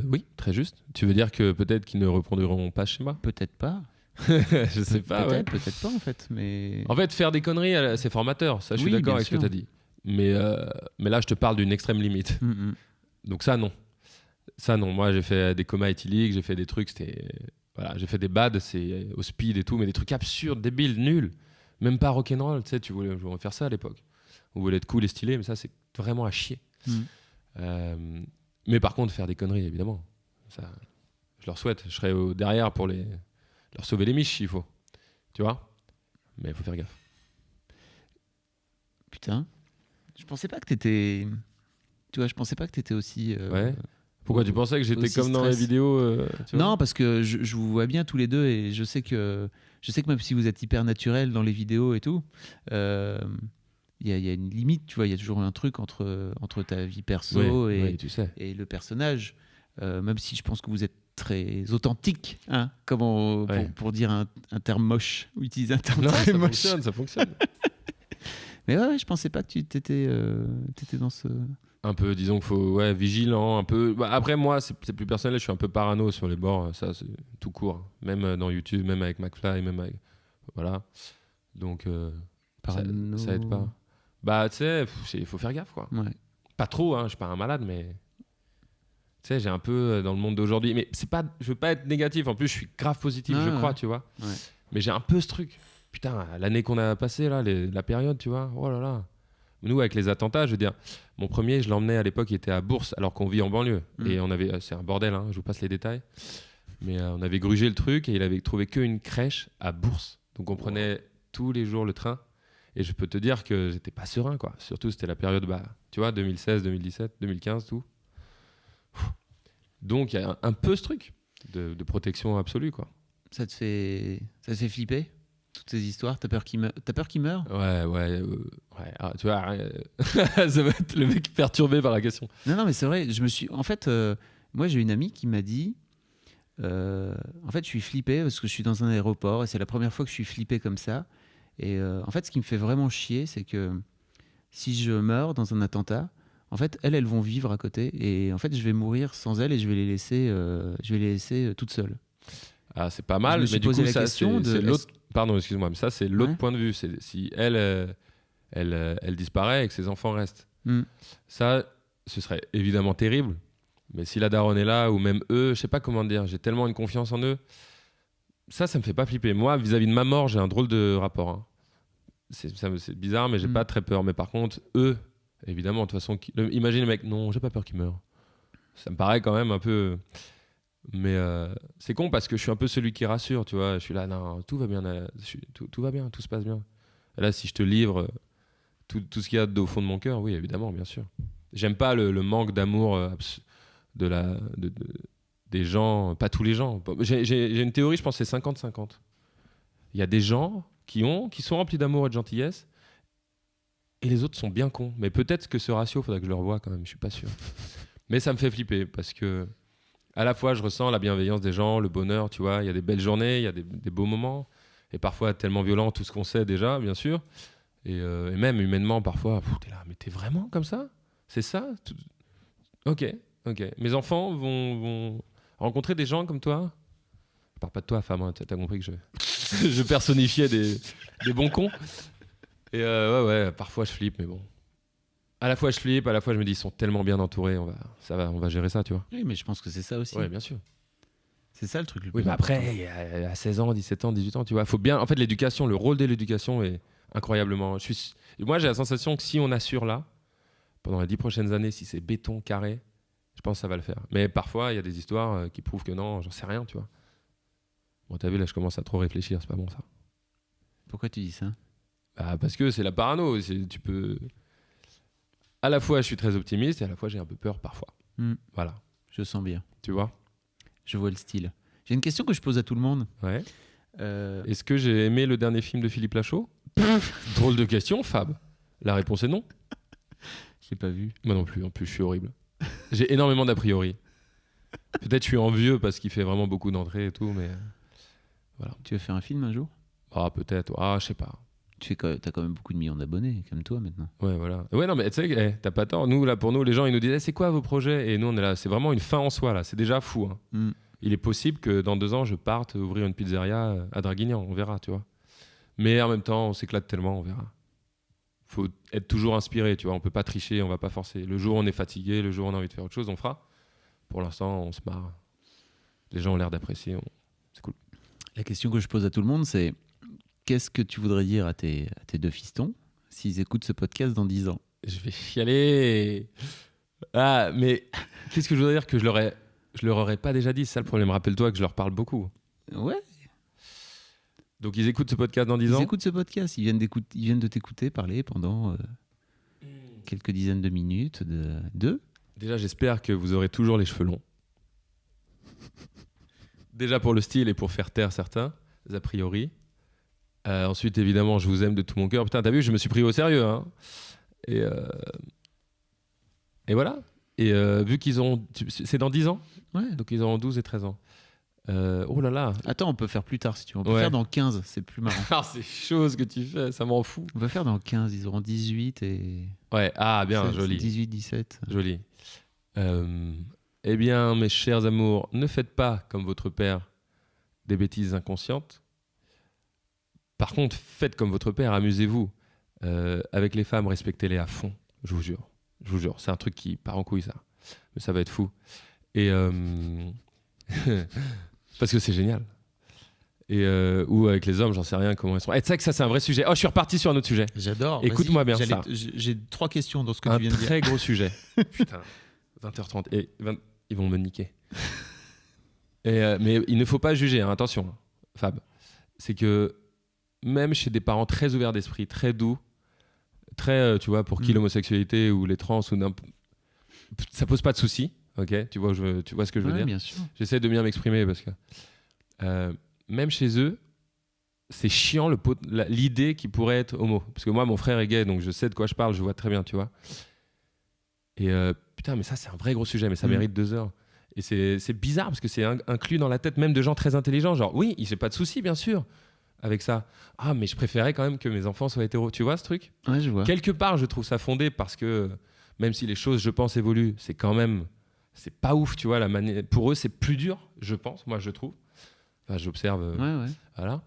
[SPEAKER 3] Oui, très juste. Tu veux dire que peut-être qu'ils ne reproduiront pas ce schéma?
[SPEAKER 2] Peut-être pas.
[SPEAKER 3] Je sais pas.
[SPEAKER 2] Peut-être pas en fait. Mais
[SPEAKER 3] en fait, faire des conneries, c'est formateur. Ça, je suis d'accord avec ce que t'as dit. Mais là, je te parle d'une extrême limite. Donc ça, non. Ça, non. Moi, j'ai fait des comas éthyliques, j'ai fait des trucs, voilà, j'ai fait des bads, c'est au speed et tout, mais des trucs absurdes, débiles, nuls. Même pas rock'n'roll, tu sais, tu voulais faire ça à l'époque. On voulait être cool et stylé, mais ça, c'est vraiment à chier. Mais par contre, faire des conneries, évidemment. Ça, je leur souhaite. Je serai derrière pour leur sauver les miches s'il faut. Tu vois? Mais il faut faire gaffe.
[SPEAKER 2] Putain. Je pensais pas que t'étais... Tu vois, je pensais pas que t'étais aussi...
[SPEAKER 3] Ouais. Pourquoi tu pensais que j'étais comme dans les vidéos
[SPEAKER 2] Non, parce que je vous vois bien tous les deux et je sais que même si vous êtes hyper naturel dans les vidéos et tout, il y a une limite, tu vois, il y a toujours un truc entre ta vie perso
[SPEAKER 3] tu sais.
[SPEAKER 2] et le personnage, même si je pense que vous êtes très authentique, hein, pour dire un terme moche, ou utiliser un terme très moche.
[SPEAKER 3] Ça fonctionne.
[SPEAKER 2] Mais ouais, je pensais pas que tu étais dans ce...
[SPEAKER 3] Un peu, disons qu'il faut vigilant, un peu. Bah, après, moi, c'est plus personnel, je suis un peu parano sur les bords, ça, c'est tout court. Même dans YouTube, même avec McFly, même avec. Voilà. Donc, ça aide pas. Bah, tu sais, il faut faire gaffe, quoi.
[SPEAKER 2] Ouais.
[SPEAKER 3] Pas trop, hein, je suis pas un malade, mais. Tu sais, j'ai un peu dans le monde d'aujourd'hui. Mais je veux pas être négatif, en plus, je suis grave positif, je crois, tu vois.
[SPEAKER 2] Ouais.
[SPEAKER 3] Mais j'ai un peu ce truc. Putain, l'année qu'on a passée, là, la période, tu vois, oh là là. Nous, avec les attentats, je veux dire, mon premier, je l'emmenais à l'époque, il était à Bourse, alors qu'on vit en banlieue. Et c'est un bordel, hein, je vous passe les détails. Mais on avait grugé le truc et il avait trouvé qu'une crèche à Bourse. Donc on prenait tous les jours le train. Et je peux te dire que j'étais pas serein, quoi. Surtout, c'était la période, tu vois, 2016, 2017, 2015, tout. Donc il y a un peu ce truc de protection absolue, quoi.
[SPEAKER 2] Ça te fait flipper? Toutes ces histoires, t'as peur qu'il meure?
[SPEAKER 3] Ouais. Ah, tu vois, ça va être le mec perturbé par la question.
[SPEAKER 2] Non, mais c'est vrai. En fait, moi, j'ai une amie qui m'a dit, en fait, je suis flippé parce que je suis dans un aéroport et c'est la première fois que je suis flippé comme ça. Et en fait, ce qui me fait vraiment chier, c'est que si je meurs dans un attentat, en fait, elles vont vivre à côté et en fait, je vais mourir sans elles et je vais les laisser toutes seules.
[SPEAKER 3] Ah, c'est pas mal, mais du coup, ça, c'est l'autre. Pardon, excuse-moi, mais ça, c'est l'autre point de vue. C'est si elle disparaît et que ses enfants restent. Ça, ce serait évidemment terrible. Mais si la daronne est là, ou même eux, je sais pas comment dire, j'ai tellement une confiance en eux. Ça me fait pas flipper. Moi, vis-à-vis de ma mort, j'ai un drôle de rapport. Hein. C'est bizarre, mais j'ai pas très peur. Mais par contre, eux, évidemment, de toute façon, imagine le mec, non, j'ai pas peur qu'il meure. Ça me paraît quand même un peu. Mais c'est con parce que je suis un peu celui qui rassure, tu vois. Je suis là, non, tout va bien, tout va bien, tout se passe bien. Et là, si je te livre tout ce qu'il y a au fond de mon cœur, oui, évidemment, bien sûr. J'aime pas le manque d'amour des gens, pas tous les gens. J'ai une théorie, je pense que c'est 50-50. Il y a des gens qui sont remplis d'amour et de gentillesse et les autres sont bien cons. Mais peut-être que ce ratio, il faudrait que je le revoie quand même, je suis pas sûr. Mais ça me fait flipper parce que à la fois, je ressens la bienveillance des gens, le bonheur, tu vois. Il y a des belles journées, il y a des beaux moments. Et parfois, tellement violent, tout ce qu'on sait déjà, bien sûr. Et même humainement, parfois, t'es là, mais t'es vraiment comme ça? C'est ça? Ok. Mes enfants vont rencontrer des gens comme toi? Je parle pas de toi, femme, hein, t'as compris que je personnifiais des bons cons. Et parfois, je flippe, mais bon. À la fois je flippe, à la fois je me dis ils sont tellement bien entourés, on va gérer ça, tu vois.
[SPEAKER 2] Oui, mais je pense que c'est ça aussi.
[SPEAKER 3] Oui, bien sûr.
[SPEAKER 2] C'est ça le truc le plus
[SPEAKER 3] Oui, mais après, à 16 ans, 17 ans, 18 ans, tu vois, faut bien. En fait, l'éducation, le rôle de l'éducation est incroyablement. Moi, j'ai la sensation que si on assure là, pendant les 10 prochaines années, si c'est béton, carré, je pense que ça va le faire. Mais parfois, il y a des histoires qui prouvent que non, j'en sais rien, tu vois. Bon, t'as vu, là, je commence à trop réfléchir, c'est pas bon ça.
[SPEAKER 2] Pourquoi tu dis ça?
[SPEAKER 3] Parce que c'est la parano. Tu peux. À la fois, je suis très optimiste et à la fois, j'ai un peu peur parfois. Voilà.
[SPEAKER 2] Je sens bien.
[SPEAKER 3] Tu vois?
[SPEAKER 2] Je vois le style. J'ai une question que je pose à tout le monde.
[SPEAKER 3] Ouais. Est-ce que j'ai aimé le dernier film de Philippe Lachaud? Drôle de question, Fab. La réponse est non.
[SPEAKER 2] Je l'ai pas vu.
[SPEAKER 3] Moi non plus. En plus, je suis horrible. J'ai énormément d'a priori. Peut-être je suis envieux parce qu'il fait vraiment beaucoup d'entrées et tout, mais voilà.
[SPEAKER 2] Tu veux faire un film un jour?
[SPEAKER 3] Ah, peut-être. Ah, je sais pas.
[SPEAKER 2] T'as quand même beaucoup de millions d'abonnés, comme toi maintenant.
[SPEAKER 3] Ouais, voilà. Ouais, non, mais tu sais, t'as pas tort. Nous, là, pour nous, les gens, ils nous disent c'est quoi vos projets? Et nous, on est là. C'est vraiment une fin en soi, là. C'est déjà fou. Hein. Il est possible que dans 2 ans, je parte ouvrir une pizzeria à Draguignan. On verra, tu vois. Mais en même temps, on s'éclate tellement, on verra. Faut être toujours inspiré, tu vois. On peut pas tricher, on va pas forcer. Le jour où on est fatigué, le jour où on a envie de faire autre chose, on fera. Pour l'instant, on se marre. Les gens ont l'air d'apprécier. C'est cool.
[SPEAKER 2] La question que je pose à tout le monde, c'est qu'est-ce que tu voudrais dire à tes 2 fistons s'ils écoutent ce podcast dans 10 ans?
[SPEAKER 3] Je vais chialer. Ah, mais qu'est-ce que je voudrais dire que je leur aurais pas déjà dit? C'est ça le problème. Rappelle-toi que je leur parle beaucoup.
[SPEAKER 2] Ouais.
[SPEAKER 3] Donc ils écoutent ce podcast dans 10 ans?
[SPEAKER 2] Ils écoutent ce podcast. Ils viennent de t'écouter parler pendant quelques dizaines de minutes.
[SPEAKER 3] Déjà, j'espère que vous aurez toujours les cheveux longs. Déjà pour le style et pour faire taire certains, a priori. Ensuite, évidemment, je vous aime de tout mon cœur. Putain, t'as vu, je me suis pris au sérieux. Hein. Et voilà. Et vu qu'ils ont... C'est dans 10 ans?
[SPEAKER 2] Ouais.
[SPEAKER 3] Donc ils ont 12 et 13 ans. Oh là là.
[SPEAKER 2] Attends, on peut faire plus tard si tu veux. On peut faire dans 15, c'est plus marrant.
[SPEAKER 3] Ah, c'est chaud ce que tu fais, ça m'en fout.
[SPEAKER 2] On peut faire dans 15, ils auront 18 et...
[SPEAKER 3] Ouais, ah bien,
[SPEAKER 2] 16,
[SPEAKER 3] joli.
[SPEAKER 2] 18, 17.
[SPEAKER 3] Joli. Eh bien, mes chers amours, ne faites pas comme votre père des bêtises inconscientes. Par contre, faites comme votre père, amusez-vous. Avec les femmes, respectez-les à fond, je vous jure. Je vous jure, c'est un truc qui part en couille, ça. Mais ça va être fou. Et parce que c'est génial. Et ou avec les hommes, j'en sais rien comment ils sont. Et tu sais que ça, c'est un vrai sujet. Oh, je suis reparti sur un autre sujet.
[SPEAKER 2] J'adore.
[SPEAKER 3] Écoute-moi bien ça.
[SPEAKER 2] J'ai 3 questions dans ce que
[SPEAKER 3] un
[SPEAKER 2] tu viens de dire.
[SPEAKER 3] Un très gros sujet. Putain, 20h30. Et ils vont me niquer. Mais il ne faut pas juger, hein. Attention, Fab. C'est que même chez des parents très ouverts d'esprit, très doux, très, tu vois, pour qui l'homosexualité ou les trans, ça pose pas de soucis, ok? Tu vois ce que je veux dire?
[SPEAKER 2] Bien sûr.
[SPEAKER 3] J'essaie de bien m'exprimer parce que même chez eux, c'est chiant l'idée qu'il pourrait être homo. Parce que moi, mon frère est gay, donc je sais de quoi je parle, je vois très bien, tu vois. Et putain, mais ça, c'est un vrai gros sujet, mais ça mérite 2 heures. Et c'est bizarre parce que c'est inclus dans la tête même de gens très intelligents. Genre, oui, j'ai pas de souci, bien sûr, avec ça. Ah, mais je préférais quand même que mes enfants soient hétéros. Tu vois ce truc?
[SPEAKER 2] Ouais, je vois.
[SPEAKER 3] Quelque part, je trouve ça fondé parce que même si les choses, je pense, évoluent, c'est quand même... C'est pas ouf, tu vois. Pour eux, c'est plus dur, je pense, moi, je trouve. Enfin, j'observe.
[SPEAKER 2] Ouais.
[SPEAKER 3] Voilà.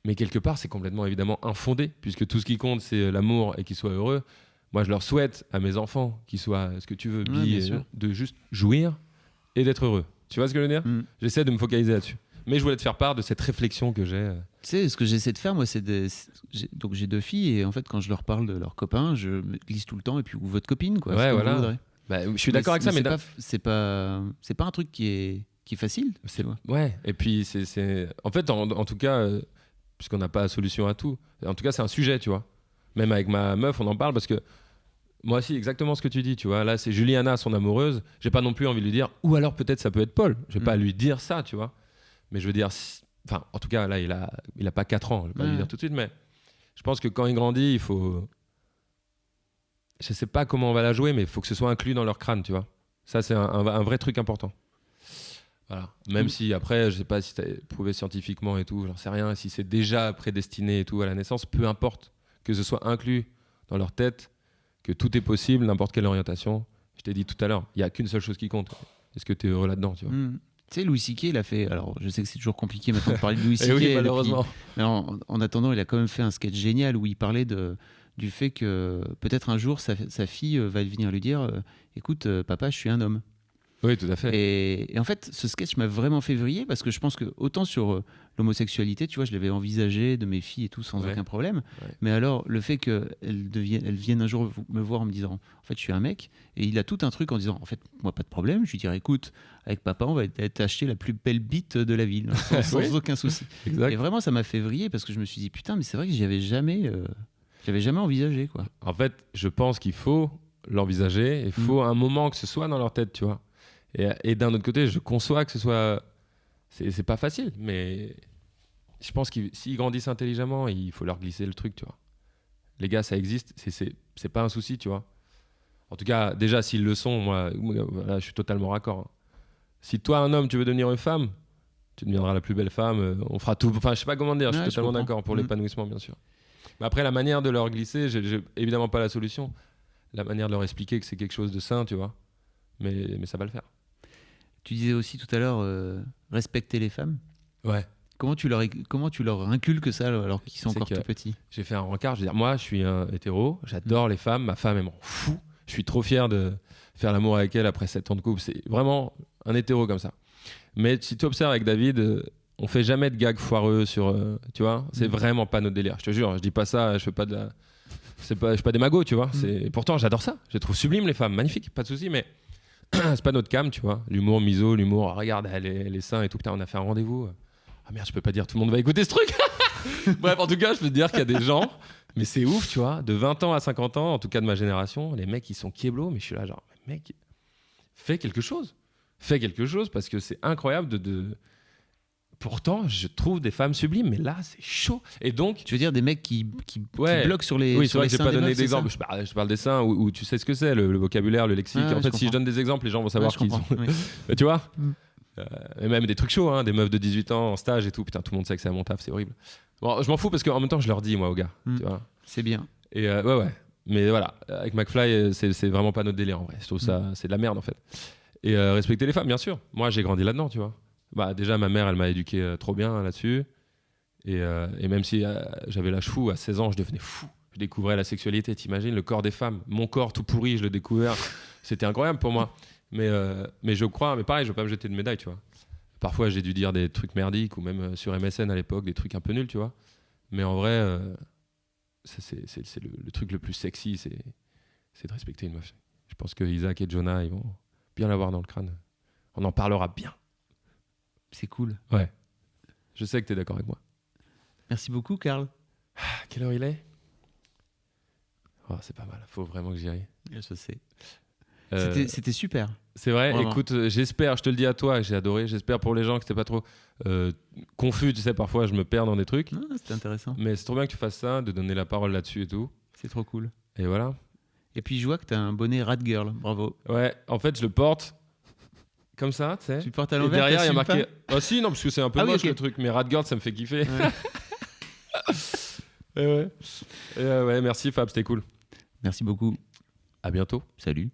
[SPEAKER 3] Mais quelque part, c'est complètement évidemment infondé, puisque tout ce qui compte, c'est l'amour et qu'ils soient heureux. Moi, je leur souhaite à mes enfants qu'ils soient, ce que tu veux, de juste jouir et d'être heureux. Tu vois ce que je veux dire? J'essaie de me focaliser là-dessus. Mais je voulais te faire part de cette réflexion que j'ai.
[SPEAKER 2] Tu sais, ce que j'essaie de faire, moi, donc j'ai 2 filles et en fait, quand je leur parle de leurs copains, je me glisse tout le temps et puis ou votre copine, quoi.
[SPEAKER 3] Ouais, voilà. Bah, je suis d'accord avec ça, mais
[SPEAKER 2] c'est pas un truc qui est facile.
[SPEAKER 3] Ouais. Et puis en fait, en tout cas, puisqu'on n'a pas la solution à tout. En tout cas, c'est un sujet, tu vois. Même avec ma meuf, on en parle parce que moi aussi, exactement ce que tu dis, tu vois. Là, c'est Juliana, son amoureuse. J'ai pas non plus envie de lui dire, ou alors peut-être ça peut être Paul. Je vais pas lui dire ça, tu vois. Mais je veux dire, enfin, en tout cas, là, il a pas 4 ans. Je vais pas lui dire tout de suite, mais je pense que quand il grandit, il faut. Je sais pas comment on va la jouer, mais il faut que ce soit inclus dans leur crâne, tu vois. Ça, c'est un vrai truc important. Voilà. Même si après, je sais pas si tu as prouvé scientifiquement et tout, j'en sais rien, si c'est déjà prédestiné et tout à la naissance, peu importe que ce soit inclus dans leur tête, que tout est possible, n'importe quelle orientation. Je t'ai dit tout à l'heure, il n'y a qu'une seule chose qui compte. Est-ce que tu es heureux là-dedans, tu vois?
[SPEAKER 2] Tu sais, Louis C.K., il a fait... Alors, je sais que c'est toujours compliqué maintenant de parler de Louis C.K.
[SPEAKER 3] Oui, malheureusement.
[SPEAKER 2] Mais en attendant, il a quand même fait un sketch génial où il parlait du fait que peut-être un jour, sa fille va venir lui dire écoute, papa, je suis un homme.
[SPEAKER 3] Oui, tout à fait.
[SPEAKER 2] Et en fait, ce sketch m'a vraiment fait vriller parce que je pense que autant sur l'homosexualité, tu vois, je l'avais envisagé de mes filles et tout sans aucun problème. Ouais. Mais alors, le fait qu'elles viennent un jour me voir en me disant, en fait, je suis un mec, et il a tout un truc en disant, en fait, moi, pas de problème. Je lui dirais, écoute, avec papa, on va t'acheter la plus belle bite de la ville, sans aucun souci. Exact. Et vraiment, ça m'a fait vriller parce que je me suis dit, putain, mais c'est vrai que j'avais jamais envisagé, quoi.
[SPEAKER 3] En fait, je pense qu'il faut l'envisager, il faut un moment que ce soit dans leur tête, tu vois. Et d'un autre côté, je conçois que ce soit... C'est pas facile, mais je pense que s'ils grandissent intelligemment, il faut leur glisser le truc, tu vois. Les gars, ça existe, c'est pas un souci, tu vois. En tout cas, déjà, s'ils le sont, moi, voilà, je suis totalement raccord. Hein. Si toi, un homme, tu veux devenir une femme, tu deviendras la plus belle femme, on fera tout. Enfin, je sais pas comment dire, je suis totalement d'accord pour l'épanouissement, bien sûr. Mais après, la manière de leur glisser, j'ai évidemment pas la solution. La manière de leur expliquer que c'est quelque chose de sain, tu vois. Mais ça va le faire.
[SPEAKER 2] Tu disais aussi tout à l'heure respecter les femmes.
[SPEAKER 3] Ouais.
[SPEAKER 2] Comment tu leur inculques ça alors qu'ils sont encore tout petits?
[SPEAKER 3] J'ai fait un rencard. Je veux dire, moi, je suis un hétéro. J'adore les femmes. Ma femme, elle m'en fout. Je suis trop fier de faire l'amour avec elle après 7 ans de couple. C'est vraiment un hétéro comme ça. Mais si tu observes avec David, on fait jamais de gags foireux sur. Tu vois, c'est vraiment pas notre délire. Je te jure, je dis pas ça. Je fais pas de la. Je suis pas des magots, tu vois. Pourtant, j'adore ça. Je les trouve sublimes, les femmes. Magnifiques, pas de souci. Mais c'est pas notre cam, tu vois. L'humour miso, l'humour. Regarde, les seins et tout. Putain, on a fait un rendez-vous. Ah merde, je peux pas dire tout le monde va écouter ce truc. Bref, en tout cas, je peux te dire qu'il y a des gens, mais c'est ouf, tu vois, de 20 ans à 50 ans, en tout cas de ma génération, les mecs, ils sont kieblos, mais je suis là genre, mec, fais quelque chose. Fais quelque chose parce que c'est incroyable de... Pourtant, je trouve des femmes sublimes, mais là, c'est chaud. Et donc...
[SPEAKER 2] Tu veux dire des mecs qui bloquent sur les
[SPEAKER 3] Oui,
[SPEAKER 2] sur
[SPEAKER 3] c'est vrai que j'ai pas donné d'exemple. Je parle des seins où tu sais ce que c'est, le vocabulaire, le lexique. En fait, si je donne des exemples, les gens vont savoir qui sont. Oui. Tu vois et même des trucs chauds, hein, des meufs de 18 ans en stage et tout. Putain, tout le monde sait que c'est à mon taf, c'est horrible. Bon, je m'en fous parce qu'en même temps, je leur dis, moi, aux gars. Tu vois.
[SPEAKER 2] C'est bien.
[SPEAKER 3] Et ouais. Mais voilà, avec McFly, c'est vraiment pas notre délire en vrai. Je trouve ça, c'est de la merde en fait. Et respecter les femmes, bien sûr. Moi, j'ai grandi là-dedans, tu vois. Bah, déjà, ma mère, elle m'a éduqué trop bien là-dessus. Et même si j'avais l'âge fou, à 16 ans, je devenais fou. Je découvrais la sexualité, t'imagines, le corps des femmes. Mon corps tout pourri, je l'ai découvert. C'était incroyable pour moi. Mais je crois, mais pareil, je veux pas me jeter de médaille, tu vois. Parfois, j'ai dû dire des trucs merdiques, ou même sur MSN à l'époque, des trucs un peu nuls, tu vois. Mais en vrai, c'est le truc le plus sexy, c'est de respecter une meuf. Je pense que Isaac et Jonah, ils vont bien l'avoir dans le crâne. On en parlera bien.
[SPEAKER 2] C'est cool.
[SPEAKER 3] Ouais. Je sais que t'es d'accord avec moi.
[SPEAKER 2] Merci beaucoup, Karl.
[SPEAKER 3] Quelle heure il est ? Oh, c'est pas mal, faut vraiment que j'y aille.
[SPEAKER 2] Je sais. C'était super.
[SPEAKER 3] C'est vrai,
[SPEAKER 2] vraiment.
[SPEAKER 3] Écoute, j'espère, je te le dis à toi, j'ai adoré, j'espère pour les gens que c'était pas trop confus, tu sais, parfois je me perds dans des trucs.
[SPEAKER 2] Ah, c'était intéressant.
[SPEAKER 3] Mais c'est trop bien que tu fasses ça, de donner la parole là-dessus et tout.
[SPEAKER 2] C'est trop cool.
[SPEAKER 3] Et voilà.
[SPEAKER 2] Et puis je vois que t'as un bonnet Rat Girl, bravo.
[SPEAKER 3] Ouais, en fait je le porte comme ça, tu sais.
[SPEAKER 2] Tu le portes à
[SPEAKER 3] et
[SPEAKER 2] l'envers,
[SPEAKER 3] derrière il y a marqué... Ah si, non, parce que c'est un peu moche
[SPEAKER 2] okay.
[SPEAKER 3] le truc, mais Rat Girl ça me fait kiffer.
[SPEAKER 2] Ouais.
[SPEAKER 3] Ouais, merci Fab, c'était cool.
[SPEAKER 2] Merci beaucoup.
[SPEAKER 3] À bientôt.
[SPEAKER 2] Salut.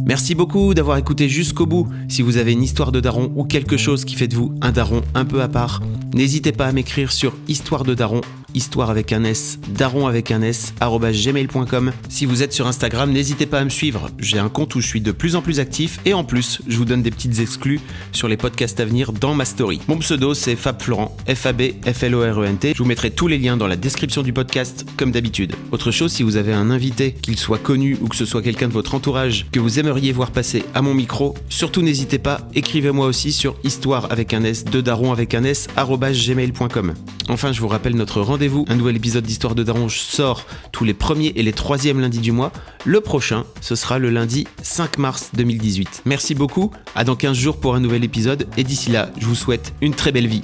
[SPEAKER 1] Merci beaucoup d'avoir écouté jusqu'au bout. Si vous avez une histoire de daron ou quelque chose qui fait de vous un daron un peu à part, n'hésitez pas à m'écrire sur histoire de daron, histoire avec un S, daron avec un S, @gmail.com. Si vous êtes sur Instagram, n'hésitez pas à me suivre. J'ai un compte où je suis de plus en plus actif et en plus, je vous donne des petites exclus sur les podcasts à venir dans ma story. Mon pseudo, c'est Fab Florent, FABFLORENT. Je vous mettrai tous les liens dans la description du podcast, comme d'habitude. Autre chose, si vous avez un invité, qu'il soit connu ou que ce soit quelqu'un de votre entourage que vous aimeriez voir passer à mon micro, surtout n'hésitez pas, écrivez-moi aussi sur histoire avec un S, de daron avec un S, @gmail.com. Enfin, je vous rappelle notre rendez-vous. Un nouvel épisode d'Histoire de Daron sort tous les premiers et les troisièmes lundis du mois. Le prochain, ce sera le lundi 5 mars 2018. Merci beaucoup, à dans 15 jours pour un nouvel épisode et d'ici là, je vous souhaite une très belle vie.